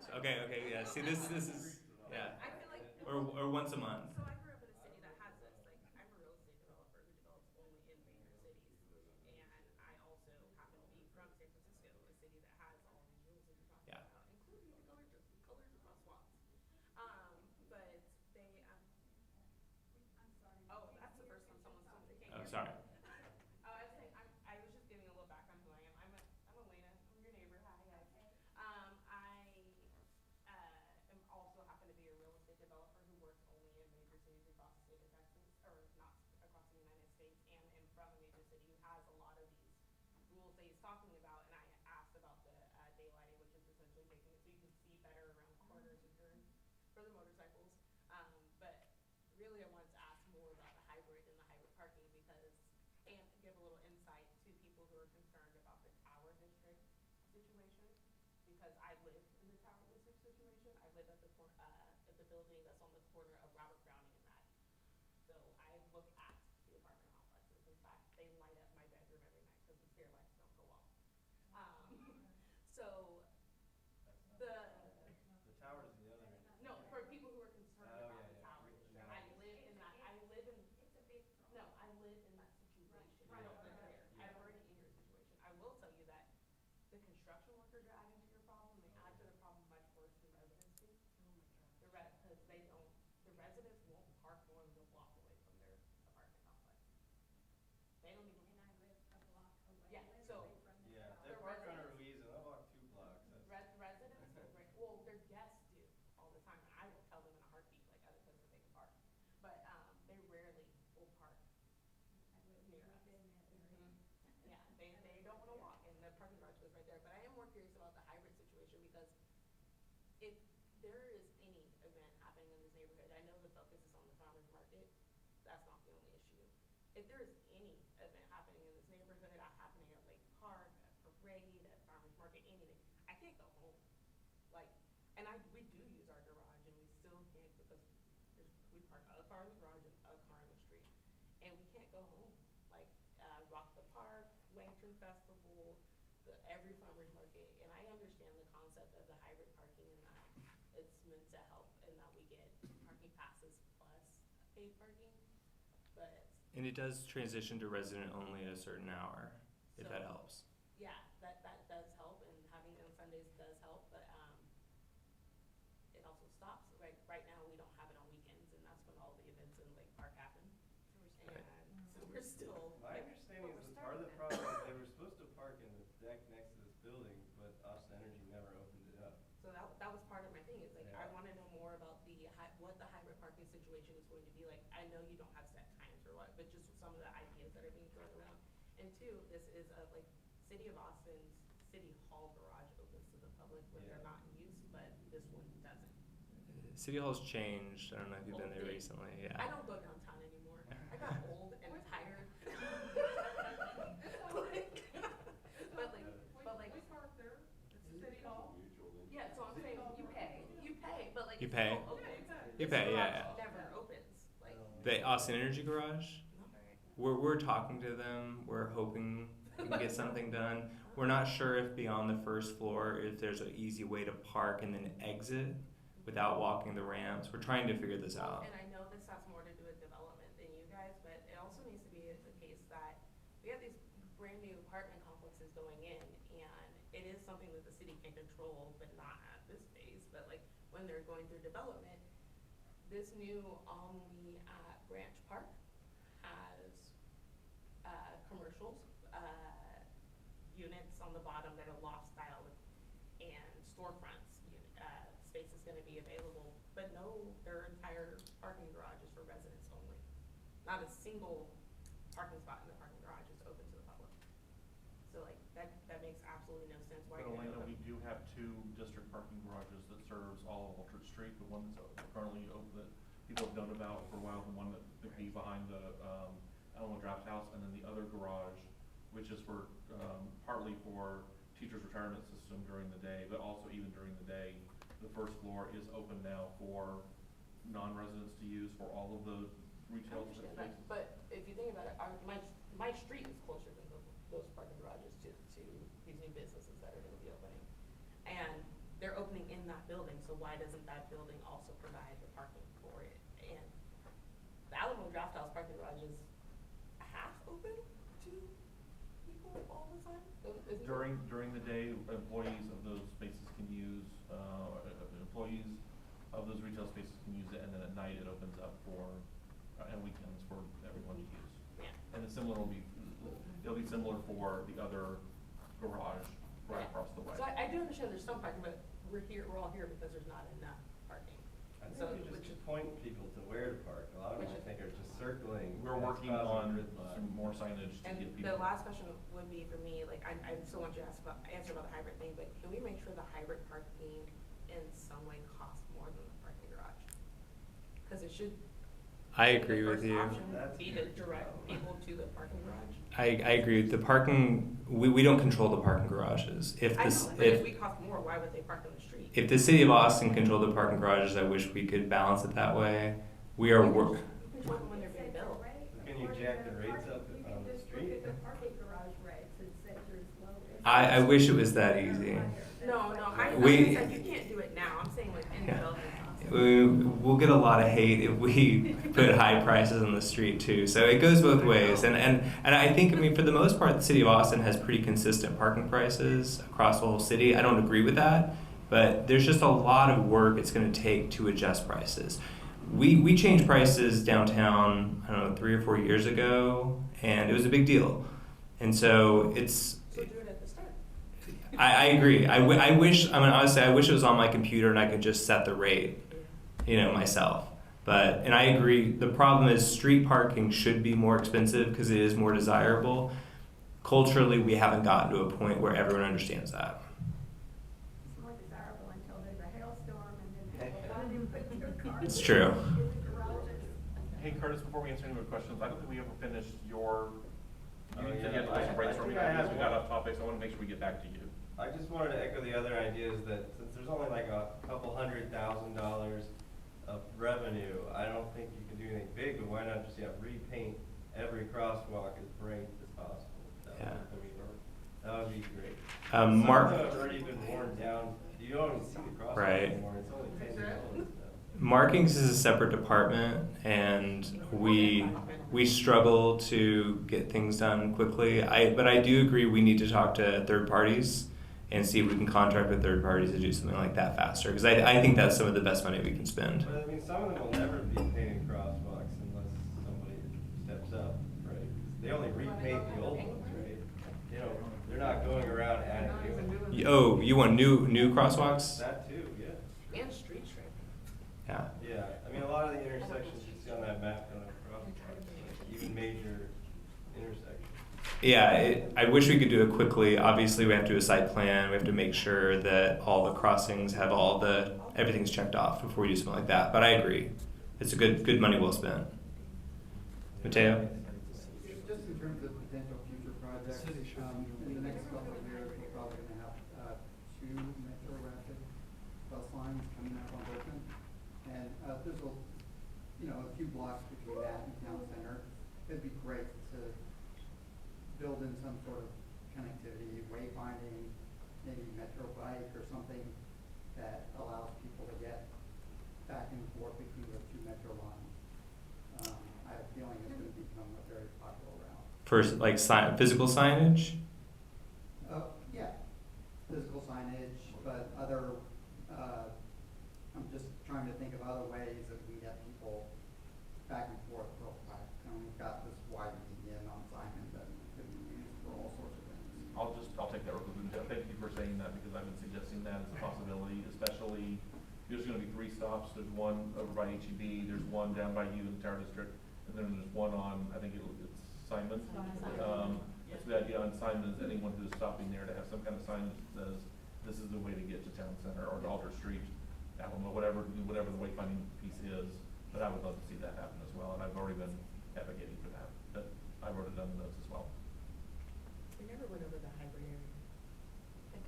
So, okay, yeah. See, this is yeah, I feel like or once a month. So I grew up in a city that has this. Like, I'm a real estate developer who develops only in major cities, and I also happen to be from San Francisco, a city that has all these rules that you're talking Yeah. about, including the colors crosswalks. But they I'm sorry. oh, that's the first time someone's said they can't Oh, hear me. sorry. I was saying, I was just giving a little background who I am. I'm Elena. I'm your neighbor. Hi, guys. I am also happen to be a real estate developer who works only in major talking about, and I asked about the daylighting, which is essentially making it so you can see better around the corners if you're for the motorcycles. But really, I wanted to ask more about the hybrid and the hybrid parking because, and give a little insight to people who are concerned about the Tower District situation. Because I live in the Tower District situation. I live at the building that's on the corner of Robert Browning and Maddie. So I look at the apartment complexes. In fact, they light up my bedroom every night because the stair lights don't go off. So the tower's the other end. no, for people who are concerned Oh, about yeah, the yeah. Tower No. District, I live in that. I live in. It's a big No, problem. I live in that situation. Right. I don't live there. Yeah. I'm already in your situation. I will tell you that the construction workers are adding to your problem. They add to the problem much worse than residents do. Because the residents won't park more than a block away from their apartment complex. They don't even. And I live a block away. Yeah, literally so- from the Yeah, tower. they The park on residents- Ruiz and they'll walk 2 blocks. That's- Residents will bring, well, their guests do all the time, and I will tell them in a heartbeat, like other places they can park. But, they rarely will park. I live Near us. within that area. Yeah, they don't wanna walk, and the parking garage goes right there, but I am more curious about the hybrid situation, because if there is any event happening in this neighborhood, I know the focus is on the farmer's market, that's not the only issue. If there is any event happening in this neighborhood, happening at Lake Park, at Parade, at farmer's market, anything, I can't go home. Like, and we do use our garage, and we still can't, because we park a car in the garage and a car in the street, and we can't go home. Like, Rock the Park, Lantern Festival, every farmer's market, and I understand the concept of the hybrid parking and that it's meant to help and that we get parking passes plus paid parking, but. And it does transition to resident only at a certain hour, if that So- helps. Yeah, that does help, and having it on Sundays does help, but, it also stops. Right now, we don't have it on weekends, and that's when all the events in Lake Park happen. Right. And so we're still. My understanding but is we're that part of the starting problem it. is they were supposed to park in the deck next to this building, but Austin Energy never opened it up. So that was part of my thing, is like, I Yeah. wanna know more about what the hybrid parking situation is going to be like. I know you don't have set times or what, but just some of the ideas that are being thrown around. And two, this is like, City of Austin's City Hall garage opens to the public when they're Yeah. not in use, but this one doesn't. City Hall's changed. I don't know if you've been there Old. recently. Yeah. I don't go downtown anymore. I got old and tired. But like, We park there, it's the city hall. yeah, so I'm saying, you pay, but like. You it's pay. still open. You This pay, garage yeah, never opens, like. The Austin Energy Garage, we're talking to them. We're hoping we can get something done. We're not sure if beyond the first floor, if there's an easy way to park and then exit without walking the ramps. We're trying to figure this out. And I know this has more to do with development than you guys, but it also needs to be the case that we have these brand new apartment complexes going in, and it is something that the city can control, but not at this phase, but like when they're going through development, this new Omni Branch Park has commercials, units on the bottom that are loft style, and storefronts. Space is gonna be available, but no, their entire parking garage is for residents only. Not a single parking spot in the parking garage is open to the public. So like, that makes absolutely no sense why But you're gonna Elena, we open. do have 2 district parking garages that serves all of Orchard Street. The one that's currently open, that people have known about for a while, the one that would be behind the Alamo Draft House, and then the other garage, which is for, partly for teachers' retirement system during the day, but also even during the day. The first floor is open now for non-residents to use for all of the I retail understand spaces. that, but if you think about it, my street is closer than those parking garages to these new businesses that are gonna be opening. And they're opening in that building, so why doesn't that building also provide the parking for it? And the Alamo Draft House parking garage is half open to people all the time? Isn't it? During the day, employees of those spaces can use, employees of those retail spaces can use it, and then at night it opens up for, and weekends for everyone to use. Yeah. And the similar it'll be similar for the other garage right Yeah. across the way. So I do understand there's some parking, but we're all here because there's not enough parking. I think So, you which just is- point people to where to park. A lot of them, Which I is- think, are just circling. We're that's working causing on gridlock. some more signage to And get people. the last question would be for me, like, I still want you to answer about the hybrid thing, but can we make sure the hybrid parking in some way costs more than the parking garage? Cause it should. I agree the with first you. option That's be to good. direct people to the parking garage. I agree. The parking, we don't control the parking garages. If I know, this, but if if, we cost more, why would they park on the street? if the city of Austin controlled the parking garages, I wish we could balance it that way. We are work. You control them when they're being built. Can you jack the rates up You on can the just look street? at the parking garage rates and set yours lower. I wish it was that easy. No, I'm We- saying you can't do it now, I'm saying like in Yeah. development process. We'll get a lot of hate if we put high prices on the street too. So it goes both ways. And I think, I mean, for the most part, the city of Austin has pretty consistent parking prices across the whole city. I don't agree with that, but there's just a lot of work it's going to take to adjust prices. We changed prices downtown, I don't know, 3 or 4 years ago, and it was a big deal. And so it's, So do it at the start. I agree. I wish, I mean, honestly, I wish it was on my computer and I could just set the rate, myself. But, and I agree, the problem is street parking should be more expensive because it is more desirable. Culturally, we haven't gotten to a point where everyone understands that. It's more desirable until there's a hailstorm and then people want to put their cars. It's true. in the garages. Hey Curtis, before we answer any more questions, I don't think we ever finished your, Oh, you yeah. said you had to do some I brainstorming think I ideas, have we got one. off topic, so I wanna make sure we get back to you. I just wanted to echo the other ideas that since there's only like a couple $100,000 of revenue, I don't think you can do anything big, but why not just, repaint every crosswalk as bright as possible? Yeah. That would be great. Mark, Some have already been worn down, you don't even see the crosswalk Right. anymore, it's only 10 years old and stuff. markings is a separate department, and we struggle to get things done quickly. But I do agree we need to talk to third parties and see if we can contract with third parties to do something like that faster. Because I think that's some of the best money we can spend. But I mean, some of them will never be painted crosswalks unless somebody steps up, right? They only repaint the old ones, right? They're not going around adding new ones. Oh, you want new crosswalks? That too, yeah. And street strip. Yeah. Yeah, I mean, a lot of the intersections you see on that map don't have crosswalks, even major intersections. Yeah, I wish we could do it quickly. Obviously, we have to do a site plan. We have to make sure that all the crossings have everything's checked off before we do something like that. But I agree, it's a good money well spent. Mateo? Just in terms of potential future projects, in the next couple of years, we're probably gonna have 2 Metro Rapid bus lines coming up on Oakland. And there's a few blocks between that and town center. It'd be great to build in some sort of connectivity, wayfinding, maybe Metro bike or something that allows people to get back and forth between the 2 Metro lines. I have a feeling it's going to become a very popular route. For like physical signage? Yeah, physical signage, but other, I'm just trying to think of other ways that we can get people back and forth real quick. And we've got this wide median on Simon that could be used for all sorts of things. I'll take that real quickly. Thank you for saying that because I've been suggesting that as a possibility, especially, there's gonna be 3 stops. There's one over by HEB, there's one down by you in the Tower District, and then there's one on, I think it's Simon. That's the idea on Simon is anyone who's stopping there to have some kind of sign that says, this is the way to get to Town Center or to Alder Street, Alamo, whatever the wayfinding piece is. But I would love to see that happen as well, and I've already been advocating for that. But I've already done the notes as well. We never went over the hybrid area. Like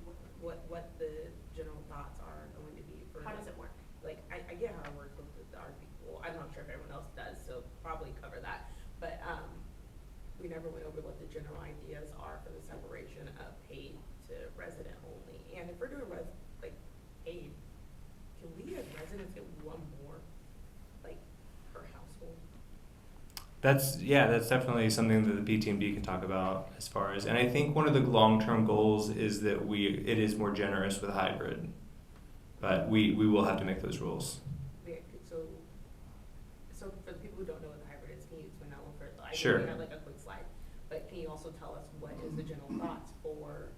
what the general thoughts are going to be for. How does it work? Like, I get how it works with our people. I'm not sure if everyone else does, so probably cover that. But, we never went over what the general ideas are for the separation of paid to resident only. And if we're doing paid, can we as residents get one more, per household? That's definitely something that the PTMD can talk about as far as, and I think one of the long-term goals is that it is more generous with hybrid, but we will have to make those rules. Yeah, so for the people who don't know what the hybrid is, can you explain that one first? I Sure. think we have a quick slide, but can you also tell us what is the general thoughts for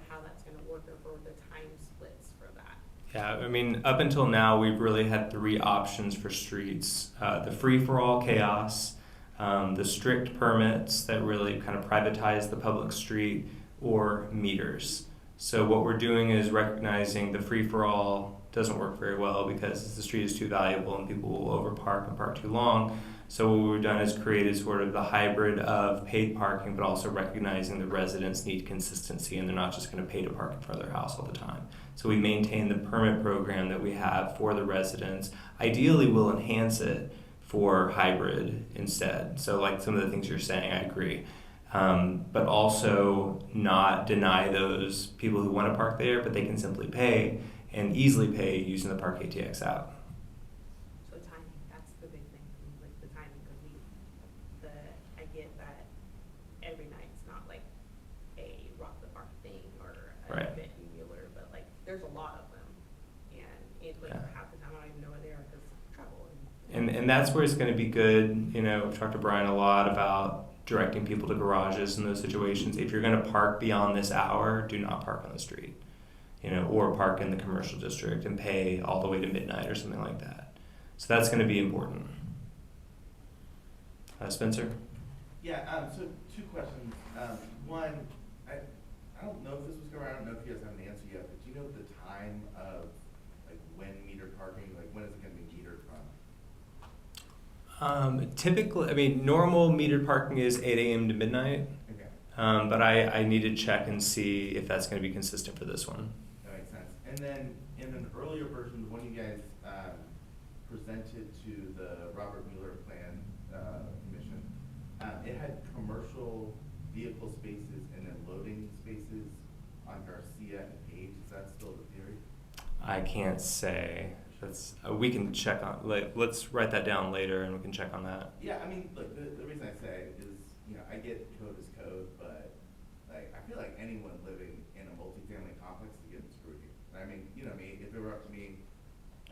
how that's gonna work or for the time splits for that? Yeah, I mean, up until now, we've really had three options for streets. The free-for-all chaos, the strict permits that really kind of privatize the public street, or meters. So what we're doing is recognizing the free-for-all doesn't work very well because the street is too valuable and people will overpark and park too long. So what we've done is created sort of the hybrid of paid parking, but also recognizing the residents need consistency and they're not just going to pay to park in front of their house all the time. So we maintain the permit program that we have for the residents. Ideally, we'll enhance it for hybrid instead. So like some of the things you're saying, I agree. But also not deny those people who want to park there, but they can simply pay and easily pay using the Park ATX app. So timing, that's the big thing, like the timing, because I get that every night's not like a Rock the Park thing or an Right. event in Mueller, but like there's a lot of them, and it like Yeah. half the time I don't even know where they are because travel And that's where it's going to be good. You know, I've talked to Brian a lot about directing people to garages in those situations. If you're going to park beyond this hour, do not park on the street. You know, or park in the commercial district and pay all the way to midnight or something like that. So that's going to be important. Spencer? Yeah, so two questions. One, I don't know if this was covered, I don't know if you guys have an answer yet, but do you know the time of like when metered parking, like when is it gonna be metered from? Typically, I mean, normal metered parking is 8 a.m. to midnight. Okay, But I need to check and see if that's going to be consistent for this one. that makes sense. And then in an earlier version, the one you guys presented to the Robert Mueller Plan Commission, it had commercial vehicle spaces and then loading spaces on Garcia and Page. Is that still the theory? I can't say. That's we can check on. Let's write that down later, and we can check on that. Yeah, I mean, like the reason I say is, you know, I get code is code, but like I feel like anyone living in a multifamily complex is getting screwed here. I mean, you know me, if it were up to me,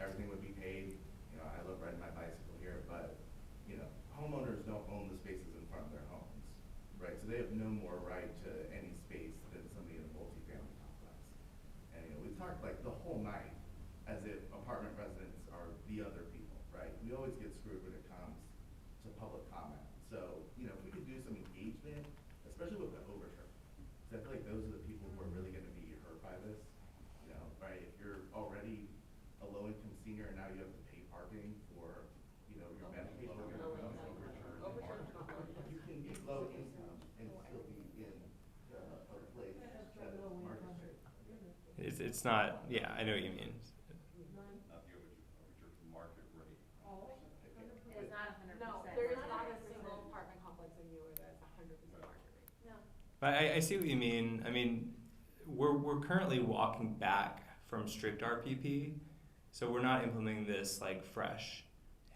everything would be paid. You know, I love riding my bicycle here, but you know, homeowners don't own the spaces in front of their homes, right? So they have no more right to any space than somebody in a multifamily complex. And you know, we talked like the whole night as if apartment residents are the other people, right? We always get screwed when it comes to public comment. So, you know, if we could do some engagement, especially with the overture, because I feel like those are the people who are really gonna be hurt by this, you know, right? If you're already a low-income senior and now you have to pay parking for, you know, your medication. You can be low income and still be in a place that's market rate. It's not. Yeah, I know what you mean. It's not 100%. No, there is not a single apartment complex in Mueller that's 100% market rate. No. But I see what you mean. I mean, we're currently walking back from strict RPP, so we're not implementing this like fresh,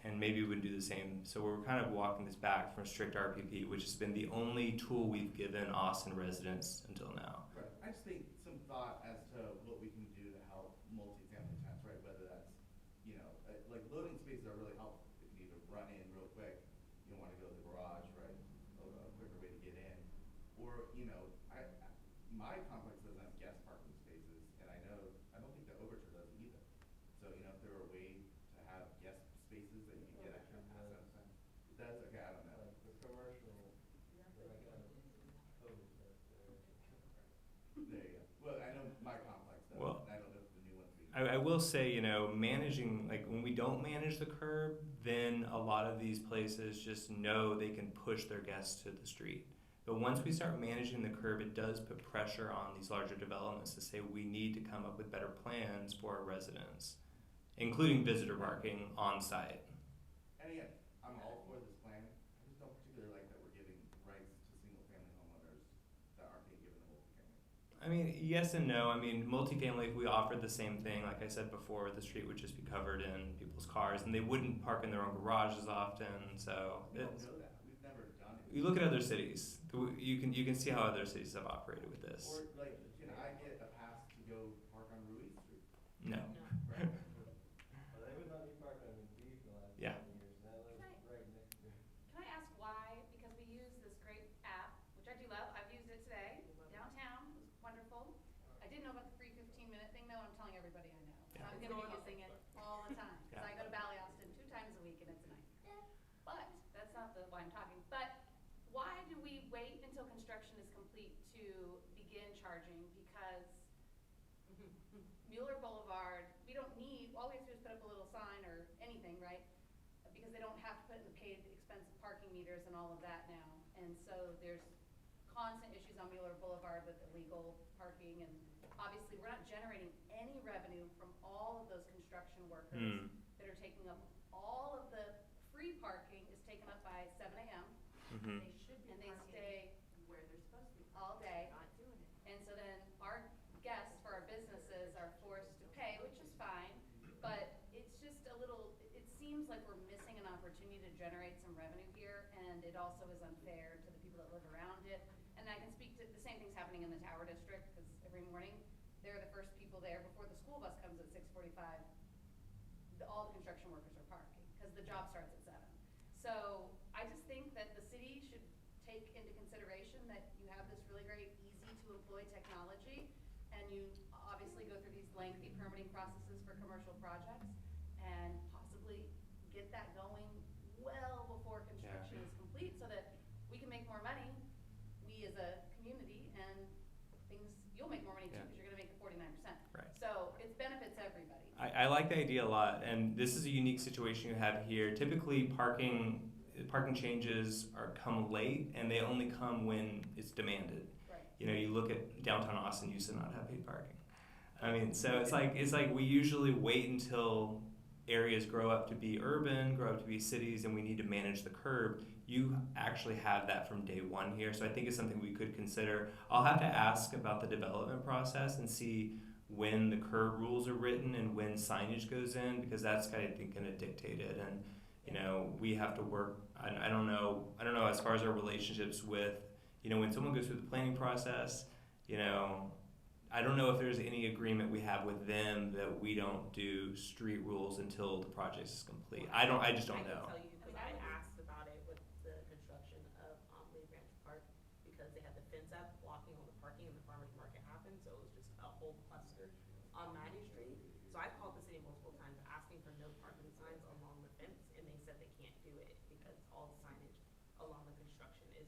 and maybe we would do the same. So we're kind of walking this back from strict RPP, which has been the only tool we've given Austin residents until now. Right. I just think some thought as to what we can do to help multifamily tenants, right? Whether that's, you know, like loading spaces are really helpful. If you need to run in real quick, you don't want to go to the garage, right? A quicker way to get in. Or, you know, my complex doesn't have guest parking spaces, and I don't think the Overture does either. So, you know, if there were a way to have guest spaces that you could get extra pass out of, it does? Okay, I don't know. Like the commercial, like There you go. Well, I know my complex does, Well, and I don't know if the new ones do. I will say, you know, managing, like when we don't manage the curb, then a lot of these places just know they can push their guests to the street. But once we start managing the curb, it does put pressure on these larger developments to say we need to come up with better plans for our residents, including visitor parking on site. And again, I'm all for this plan. I just don't particularly like that we're giving rights to single-family homeowners that aren't being given to multifamily. I mean, yes and no. I mean, multifamily, if we offered the same thing, like I said before, the street would just be covered in people's cars, and they wouldn't park in their own garages often. So We don't know that. We've never done it. you look at other cities. You can see how other cities have operated with this. Or like, can I get a pass to go park on Ruiz Street? No. Right. well, they would not be parked on Indeed the last Yeah. 10 years, and I live right next to it. Can I ask why? Because we use this great app, which I do love. I've used it today downtown. It was wonderful. I didn't know about the free 15-minute thing though. I'm telling everybody I know. So I'm why I'm talking. But why do we wait until construction is complete to begin charging? Because Mueller Boulevard, we don't need, all we have to do is put up a little sign or anything, right? Because they don't have to put in the paid expensive parking meters and all of that now. And so there's constant issues on Mueller Boulevard with illegal parking, and obviously we're not generating any revenue from all of those construction workers that are taking up all of the free parking is taken up by 7 a.m. They should be And they parking stay where they're supposed to be. all day. Not doing it. And so then our guests for our businesses are forced to pay, which is fine, but it's just a little, it seems like we're missing an opportunity to generate some revenue here, and it also is unfair to the people that live around it. And I can speak to, the same thing's happening in the Tower District, because every morning, they're the first people there before the school bus comes at 6:45. All the construction workers are parking, because the job starts at 7. So I just think that the city should take into consideration that you have this really great, easy to employ technology, and you obviously go through these lengthy permitting processes for commercial projects, and possibly get that going well before construction is complete, so that we can make more money, we as a community, and you'll make more money too, because you're gonna make the 49%. Right. So it benefits everybody. I like the idea a lot, and this is a unique situation you have here. Typically, parking changes come late, and they only come when it's demanded. Right. You know, you look at downtown Austin used to not have paid parking. I mean, so it's like we usually wait until areas grow up to be urban, grow up to be cities, and we need to manage the curb. You actually have that from day one here, so I think it's something we could consider. I'll have to ask about the development process and see when the curb rules are written and when signage goes in, because that's kind of going to dictate it. And you know, we have to work. I don't know as far as our relationships with, you know, when someone goes through the planning process, you know, I don't know if there's any agreement we have with them that we don't do street rules until the project is complete. I just don't know. I can tell you, because I asked about it with the construction of Lee Ranch Park, because they had the fence up blocking all the parking and the farmer's market happened, so it was just a whole cluster on Maddie Street. So I called the city multiple times asking for no parking signs along the fence, and they said they can't do it because all the signage along the construction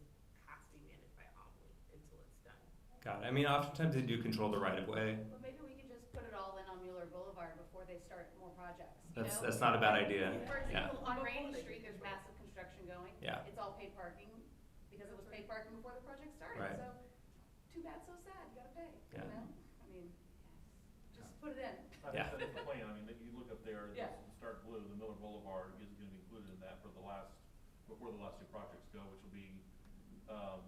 has to be managed by Omni until it's done. God, I mean, oftentimes they do control the right of way. But maybe we could just put it all in on Mueller Boulevard before they start more projects. That's not a bad idea. For example, Yeah. on Rainy Street, there's massive construction going. Yeah. It's all paid parking, because it was paid parking before the project started. Right. So, too bad, so sad, you gotta pay, Yeah. you know? I mean, just put it in. I think that is the plan. I mean, if you look up there, Yeah. the start blue, the Mueller Boulevard is gonna be included in that before the last two projects go, which will be,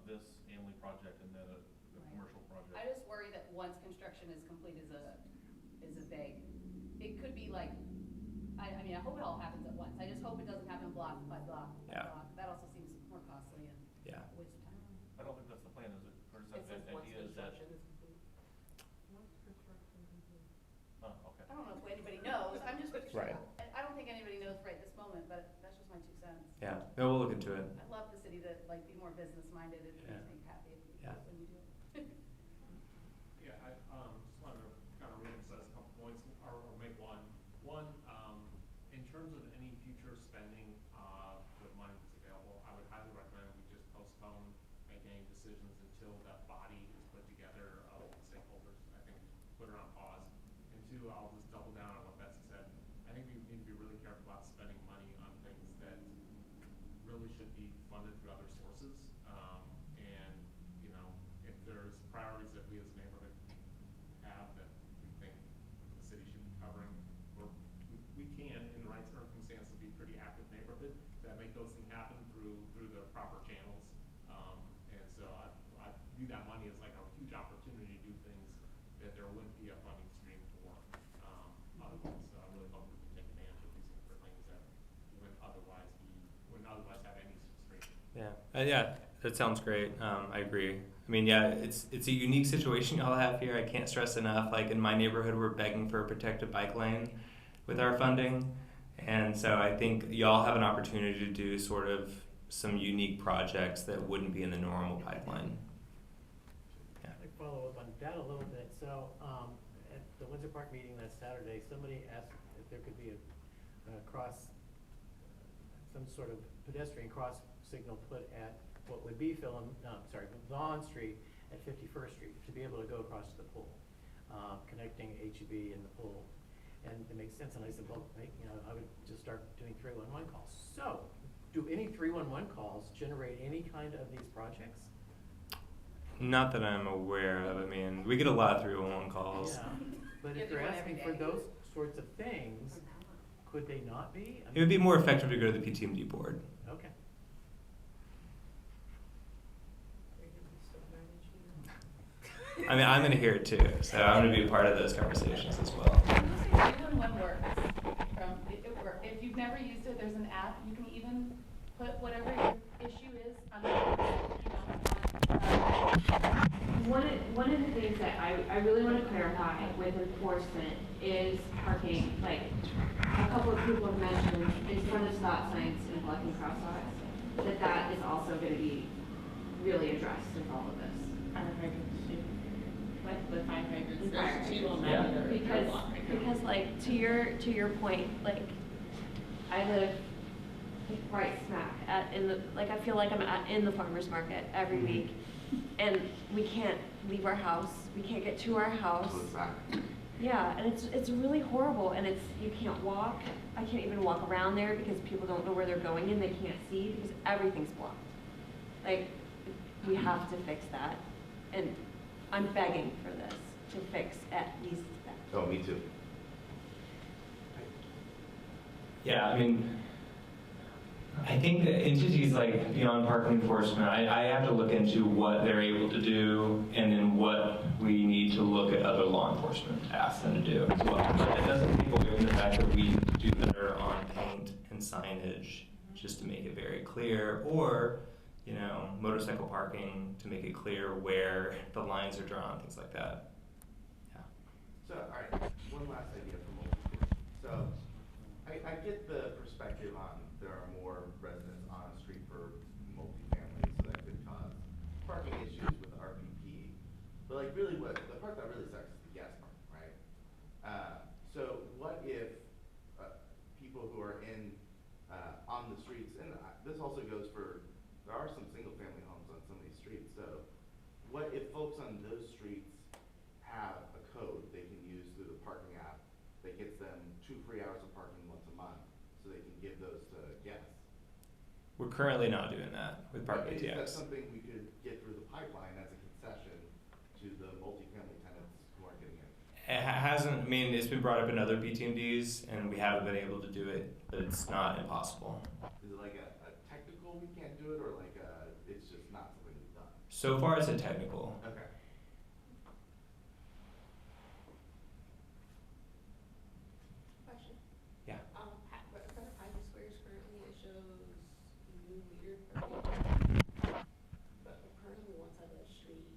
this Anley project and then a Right. commercial project. I just worry that once construction is complete is a vague, it could be like, I mean, I hope it all happens at once. I just hope it doesn't happen block by block by Yeah. block. That also seems more costly and Yeah. a waste of time. I don't think that's the plan, is it? Or is It that says the once idea is that? construction is complete. Oh, okay. I don't know if anybody knows, I'm just, Right. I don't think anybody knows right this moment, but that's just my 2 cents. Yeah. No, we'll look into it. I love the city to like be more business-minded, and it Yeah. makes me happy Yeah. when you do it. Yeah, I just wanted to kind of reemphasize a couple points, or make one. One, in terms of any future spending with money that's available, I would highly recommend we just postpone making any decisions until that body is put together of stakeholders. I think put it on pause. And two, I'll just double down on what Betsy said. I think we need to be really careful about spending money on things that really should be funded through other sources. And, you know, if there's priorities that we as a neighborhood have that we think the city should be covering, we can, in the right circumstances, be a pretty active neighborhood that make those things happen through the proper channels. And so I view that money as like a huge opportunity to do things that there wouldn't be a funding stream for otherwise. So I really hope we can take advantage of these for things that wouldn't otherwise have any stream. Yeah. Yeah. That sounds great. I agree. I mean, yeah, it's a unique situation y'all have here. I can't stress enough. Like in my neighborhood, we're begging for a protected bike lane with our funding, and so I think y'all have an opportunity to do sort of some unique projects that wouldn't be in the normal pipeline. Yeah. I'd like to follow up on that a little bit. So at the Windsor Park meeting last Saturday, somebody asked if there could be a some sort of pedestrian cross signal put at what would be Vaughan Street at 51st Street to be able to go across to the pool, connecting HEB and the pool. And it makes sense, and I said, well, I would just start doing 311 calls. So, do any 311 calls generate any kind of these projects? Not that I'm aware of. I mean, we get a lot of 311 calls. Yeah, but Yeah, if you're they want asking every for day. those sorts of things, could they not be? I It would be mean, more effective to go to the PTMD board. Okay. I mean, I'm going to hear it too, so I'm going to be a part of those conversations as well. 311 works. It works. If you've never used it, there's an app. You can even put whatever your issue is on the, One of the things that I really want to clarify with enforcement is parking. Like, a couple of people have mentioned in front of stop signs and blocking crosswalks, that is also going to be really addressed with all of this. With fire hydrants, Fire there's two hydrants. on that. Because like to your point, like I live right smack I feel like I'm in the farmer's market every week, and we can't leave our house, we can't get to our house. Yeah, and it's really horrible, and you can't walk. I can't even walk around there because people don't know where they're going and they can't see because everything's blocked. Like, we have to fix that, and I'm begging for this to fix at least that. Oh, me too. Yeah, I mean, I think that entities like beyond parking enforcement, I have to look into what they're able to do and then what we need to look at other law enforcement asks them to do as well. But it doesn't take away from the fact that we do better on paint and signage just to make it very clear, or motorcycle parking to make it clear where the lines are drawn, things like that. Yeah. So, all right, one last idea for multi-school. So, I get the perspective on there are more residents on a street for multifamily, so that could cause parking issues with RPP. But like really the part that really sucks is the gas parking, right? So what if people who are on the streets, and this also goes for, there are some single family homes on some of these streets, so what if folks on those streets have a code they can use through the parking app that gets them 2 free hours of parking once a month, so they can give those to guests? We're currently not doing that with parking Is that ATX. something we could get through the pipeline as a concession to the multifamily tenants who aren't getting it? It hasn't, I mean, it's been brought up in other PTMDs, and we haven't been able to do it, but it's not impossible. Is it like a technical we can't do it, or like it's just not something we've done? So far, it's a technical. Okay. Question. Yeah. But in front of Ivy Squares currently it shows new metered parking. But currently one side of the street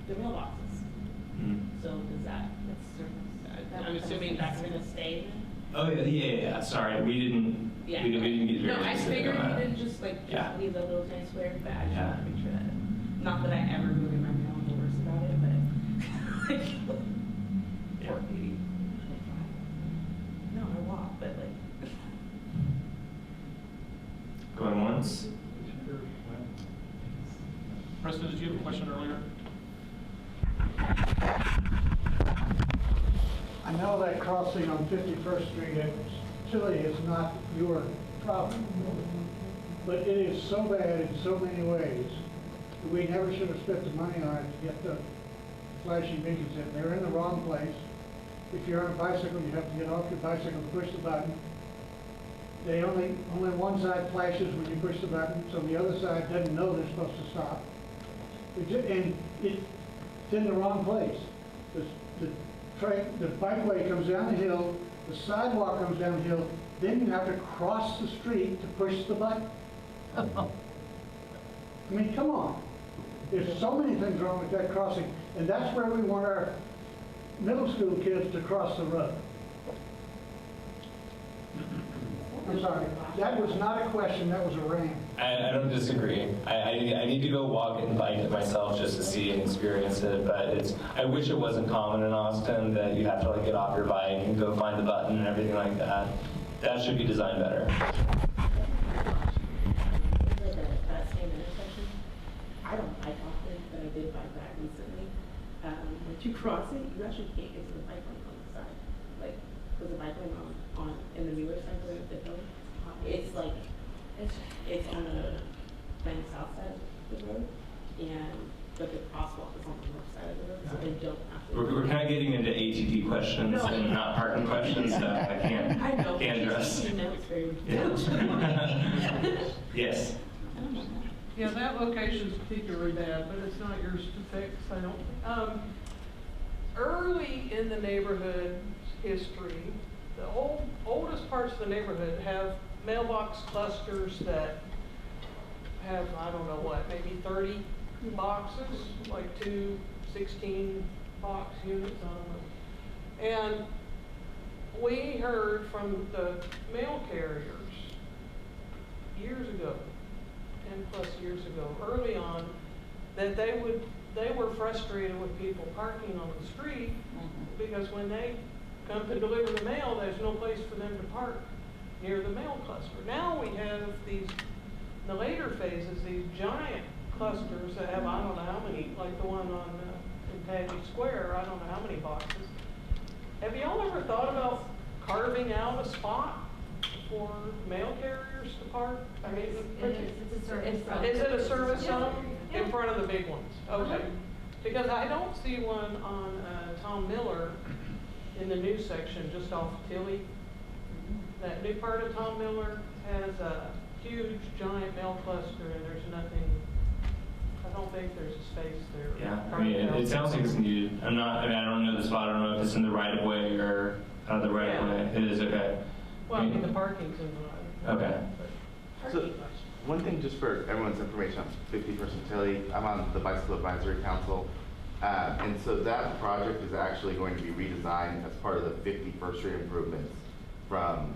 The mailboxes. So does I'm assuming that's gonna stay then? Oh, yeah. Sorry, we didn't Yeah. we didn't get No, very I specific figured on you that. didn't just Yeah. leave the little tiny square, but I just Yeah. wanted to make sure that, not that I ever go get my mail doors about it, but like, Yeah. poor baby. No, I walk, but like. Going once? Preston, did you have a question earlier? I know that crossing on 51st Street at Tilly is not your problem, but it is so bad in so many ways that we never should have spent the money on it to get the flashing beacons in. They're in the wrong place. If you're on a bicycle, you have to get off your bicycle and push the button. They only one side flashes when you push the button, so the other side doesn't know they're supposed to stop. And it's in the wrong place. The bikeway comes down the hill, the sidewalk comes down the hill, then you have to cross the street to push the button. I mean, come on. There's so many things wrong with that crossing, and that's where we want our middle school kids to cross the road. I'm sorry. That was not a question, that was a rant. I don't disagree. I need to go walk and bike it myself just to see and experience it, but I wish it wasn't common in Austin that you have to like get off your bike and go find the button and everything like that. That should be designed better. That same intersection, I don't bike often, but I did bike that recently. Once you cross it, you actually can't get to the bike lane on the side. Like, there's a bike lane on in the Mueller side of the hill. It's like, it's on the south side of the road, but the crosswalk is on the north side of the road, so they don't have to. We're kind of getting into ATD questions and not parking questions, so I can't address. Yes. Yeah, that location's particularly bad, but it's not yours to fix, I don't. Early in the neighborhood history, the oldest parts of the neighborhood have mailbox clusters that have, I don't know what, maybe 30 boxes, like 2 16-box units, I don't know. And we heard from the mail carriers years ago, 10+ years ago, early on, that they were frustrated with people parking on the street because when they come to deliver the mail, there's no place for them to park near the mail cluster. Now we have these, in the later phases, these giant clusters that have, I don't know how many, like the one on in Paddy Square, I don't know how many boxes. Have y'all ever thought about carving out a spot for mail carriers to park? I mean, It's a service zone. is it a service zone in front of the big ones? Okay. Because I don't see one on Tom Mueller in the new section just off Tilly. That new part of Tom Mueller has a huge giant mail cluster and there's nothing, I don't think there's a space there. Yeah, I mean, it sounds like it's needed. I don't know the spot. I don't know if it's in the right of way or out of the right of way. It is, okay. Well, I mean, the parking's in the right of way. Okay. So, one thing just for everyone's information, I'm 51st and Tilly. I'm on the Bicycle Advisory Council. And so that project is actually going to be redesigned as part of the 51st Street improvements from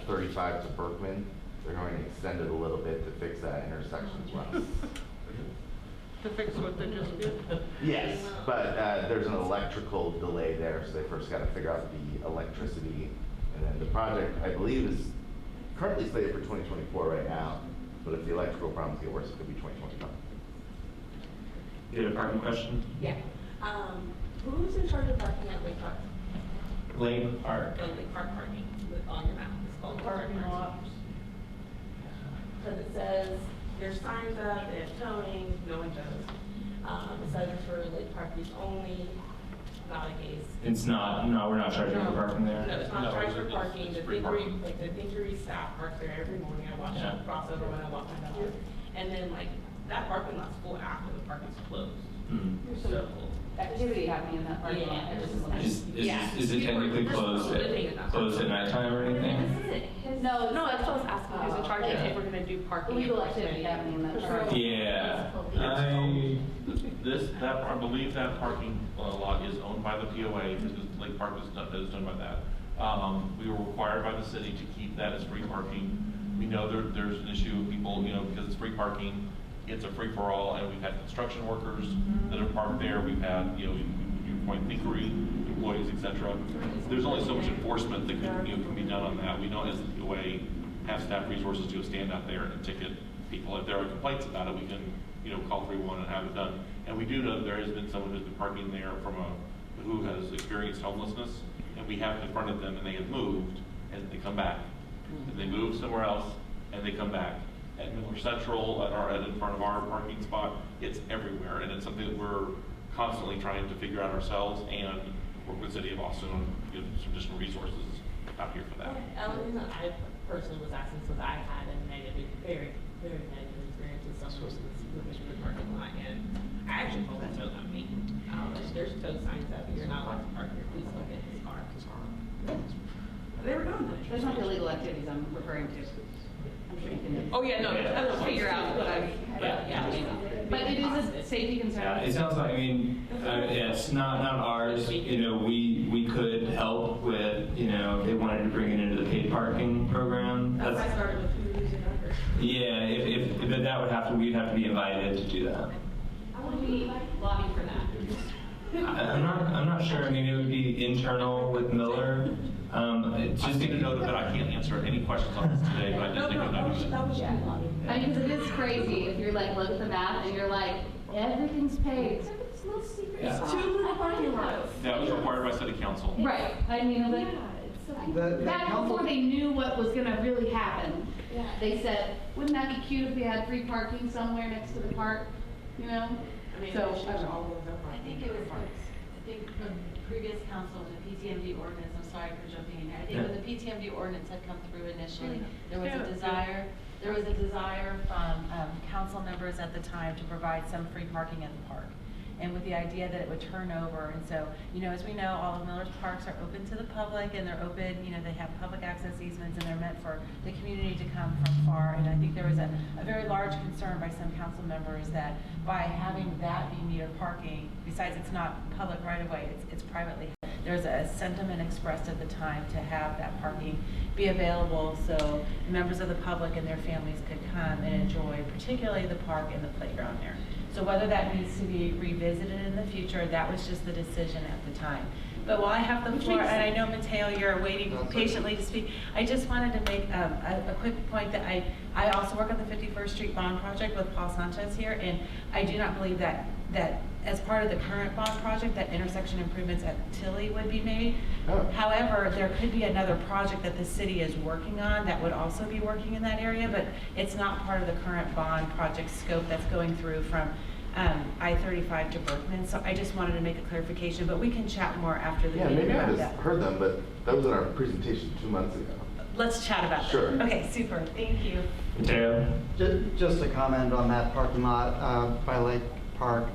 35 to Berkman. They're going to extend it a little bit to fix that intersection as well. To fix what they just did? Yes, but there's an electrical delay there, so they first got to figure out the electricity. And then the project, I believe, is currently slated for 2024 right now. But if the electrical problems get worse, it could be 2025. You had a parking question? Yeah. Who's in charge of parking at Lake Park? Lake Park. Lake Park parking on your map. It's called Parking lot. Because it says there's signs up, they have towing, no one does. It says it's for Lake Park use only, not a case. It's not, no, we're not charging for parking there. No, it's not charged for parking. The Thinkery staff parks there every morning. I watch them cross over when I walk my dog. And then like that parking lot's full after the parking's closed. So Activity happening in that parking lot. Is it technically closed at nighttime or anything? No, that's what I was asking. Who's in charge of if we're gonna do parking? Legal activity happening in that parking lot. Yeah. I believe that parking lot is owned by the POA, because Lake Park is done by that. We were required by the city to keep that as free parking. We know there's an issue with people, because it's free parking, it's a free-for-all, and we've had construction workers that are parked there. We've had, your point, Thinkery employees, etc. There's only so much enforcement that can be done on that. We don't, as the POA, have staff resources to stand out there and ticket people. If there are complaints about it, we can, call 311 and have it done. And we do know that there has been someone who's been parking there who has experienced homelessness, and we have confronted them, and they have moved, and they come back. And they move somewhere else, and they come back. At Miller Central, in front of our parking spot, it's everywhere, and it's something that we're constantly trying to figure out ourselves and work with the city of Austin on some additional resources out here for that. The reason I personally was asking because I had a very, very negative experience with someone who was in the parking lot, and I actually told that tow company, there's tow signs up, you're not allowed to park here, please look at this car. They were doing that. There's not illegal activities I'm referring to. I'm sure you can. Oh, yeah, no, I'll figure out what But it is a safety concern. Yeah, it sounds like, it's not ours. We could help with, if they wanted to bring it into the paid parking. parking program. That's why I started with who using under. Yeah, if that would have to, we'd have to be invited to do that. How would we lobby for that? I'm not sure. I mean, it would be internal with Mueller. It's I just need to know that I can't answer any questions on this today, but I did think of that. Yeah. I mean, 'cause it is crazy if you're like, look at the map and you're like, everything's paved. It's no secret. Yeah. It's 2 little parking lots. That was required by city council. Right, I mean, like, The back council- before they knew what was gonna really happen, Yeah. they said, wouldn't that be cute if we had free parking somewhere next to the park, you know? I mean, So, issues are all over the I think it was, I think from previous council, the PTMD ordinance, I'm sorry for jumping in here. I think when the PTMD ordinance had come through initially, there was a desire from council members at the time to provide some free parking at the park. And with the idea that it would turn over, and so, you know, as we know, all of Miller's parks are open to the public, and they're open, you know, they have public access easements, and they're meant for the community to come from far. And I think there was a very large concern by some council members that by having that be metered parking, besides it's not public right of way, it's privately, there's a sentiment expressed at the time to have that parking be available so members of the public and their families could come and enjoy particularly the park and the playground there. So whether that needs to be revisited in the future, that was just the decision at the time. But while I have the floor, and I know Mateo, you're waiting patiently to speak, I just wanted to make a quick point that I also work on the 51st Street Bond Project with Paul Sanchez here, and I do not believe that as part of the current bond project, that intersection improvements at Tilly would be made. However, there could be another project that the city is working on that would also be working in that area, but it's not part of the current bond project scope that's going through from I-35 to Berkman. So I just wanted to make a clarification, but we can chat more after the Yeah, meeting maybe I about just that. heard them, but that was in our presentation 2 months ago. Let's chat about Sure. that. Okay, super. Thank you. Mateo? Just a comment on that parking lot by Lake Park.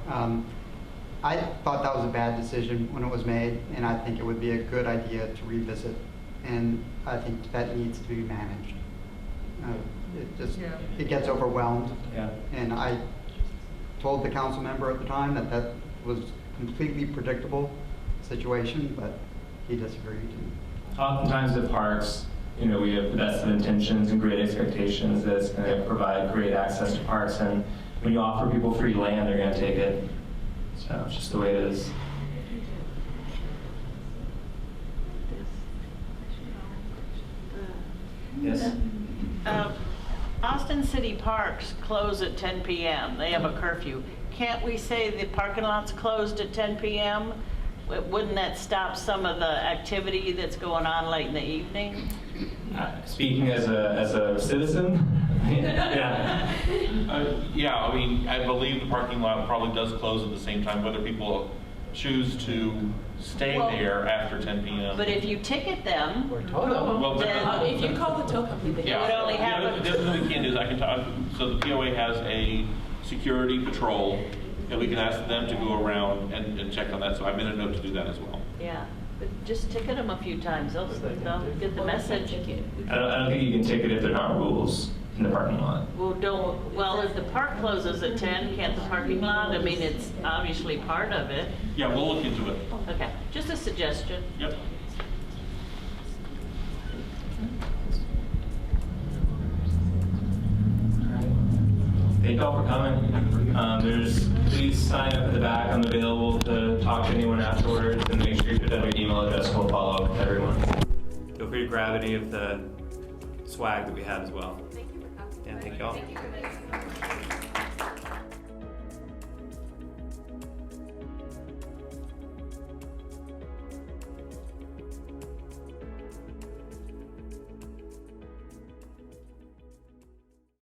I thought that was a bad decision when it was made, and I think it would be a good idea to revisit. And I think that needs to be managed. It gets overwhelmed. Yeah. And I told the council member at the time that that was completely predictable situation, but he disagreed. Oftentimes at parks, you know, we have the best of intentions and great expectations that it's going to provide great access to parks, and when you offer people free land, they're going to take it. So it's just the way it is. Yes? Austin City Parks close at 10 p.m. They have a curfew. Can't we say the parking lot's closed at 10 p.m.? Wouldn't that stop some of the activity that's going on late in the evening? Speaking as a citizen, yeah. Yeah, I mean, I believe the parking lot probably does close at the same time, whether people choose to stay there after 10 p.m. But if you ticket them, Well, then If you call the tow company, they would only have the other thing we can do is I can talk, so the POA has a security patrol, and we can ask them to go around and check on that, so I made a note to do that as well. yeah, but just ticket them a few times. They'll get the message. I don't think you can ticket if there aren't rules in the parking lot. Well, if the park closes at 10, can't the parking lot? I mean, it's obviously part of it. Yeah, we'll look into it. Okay, just a suggestion. Yep. Thank you all for coming. Please sign up at the back. I'm available to talk to anyone afterwards, and make sure you put down your email address and we'll follow up with everyone. Feel free to grab any of the swag that we have as well. Thank you for coming. Yeah, thank you all. Thank you for this.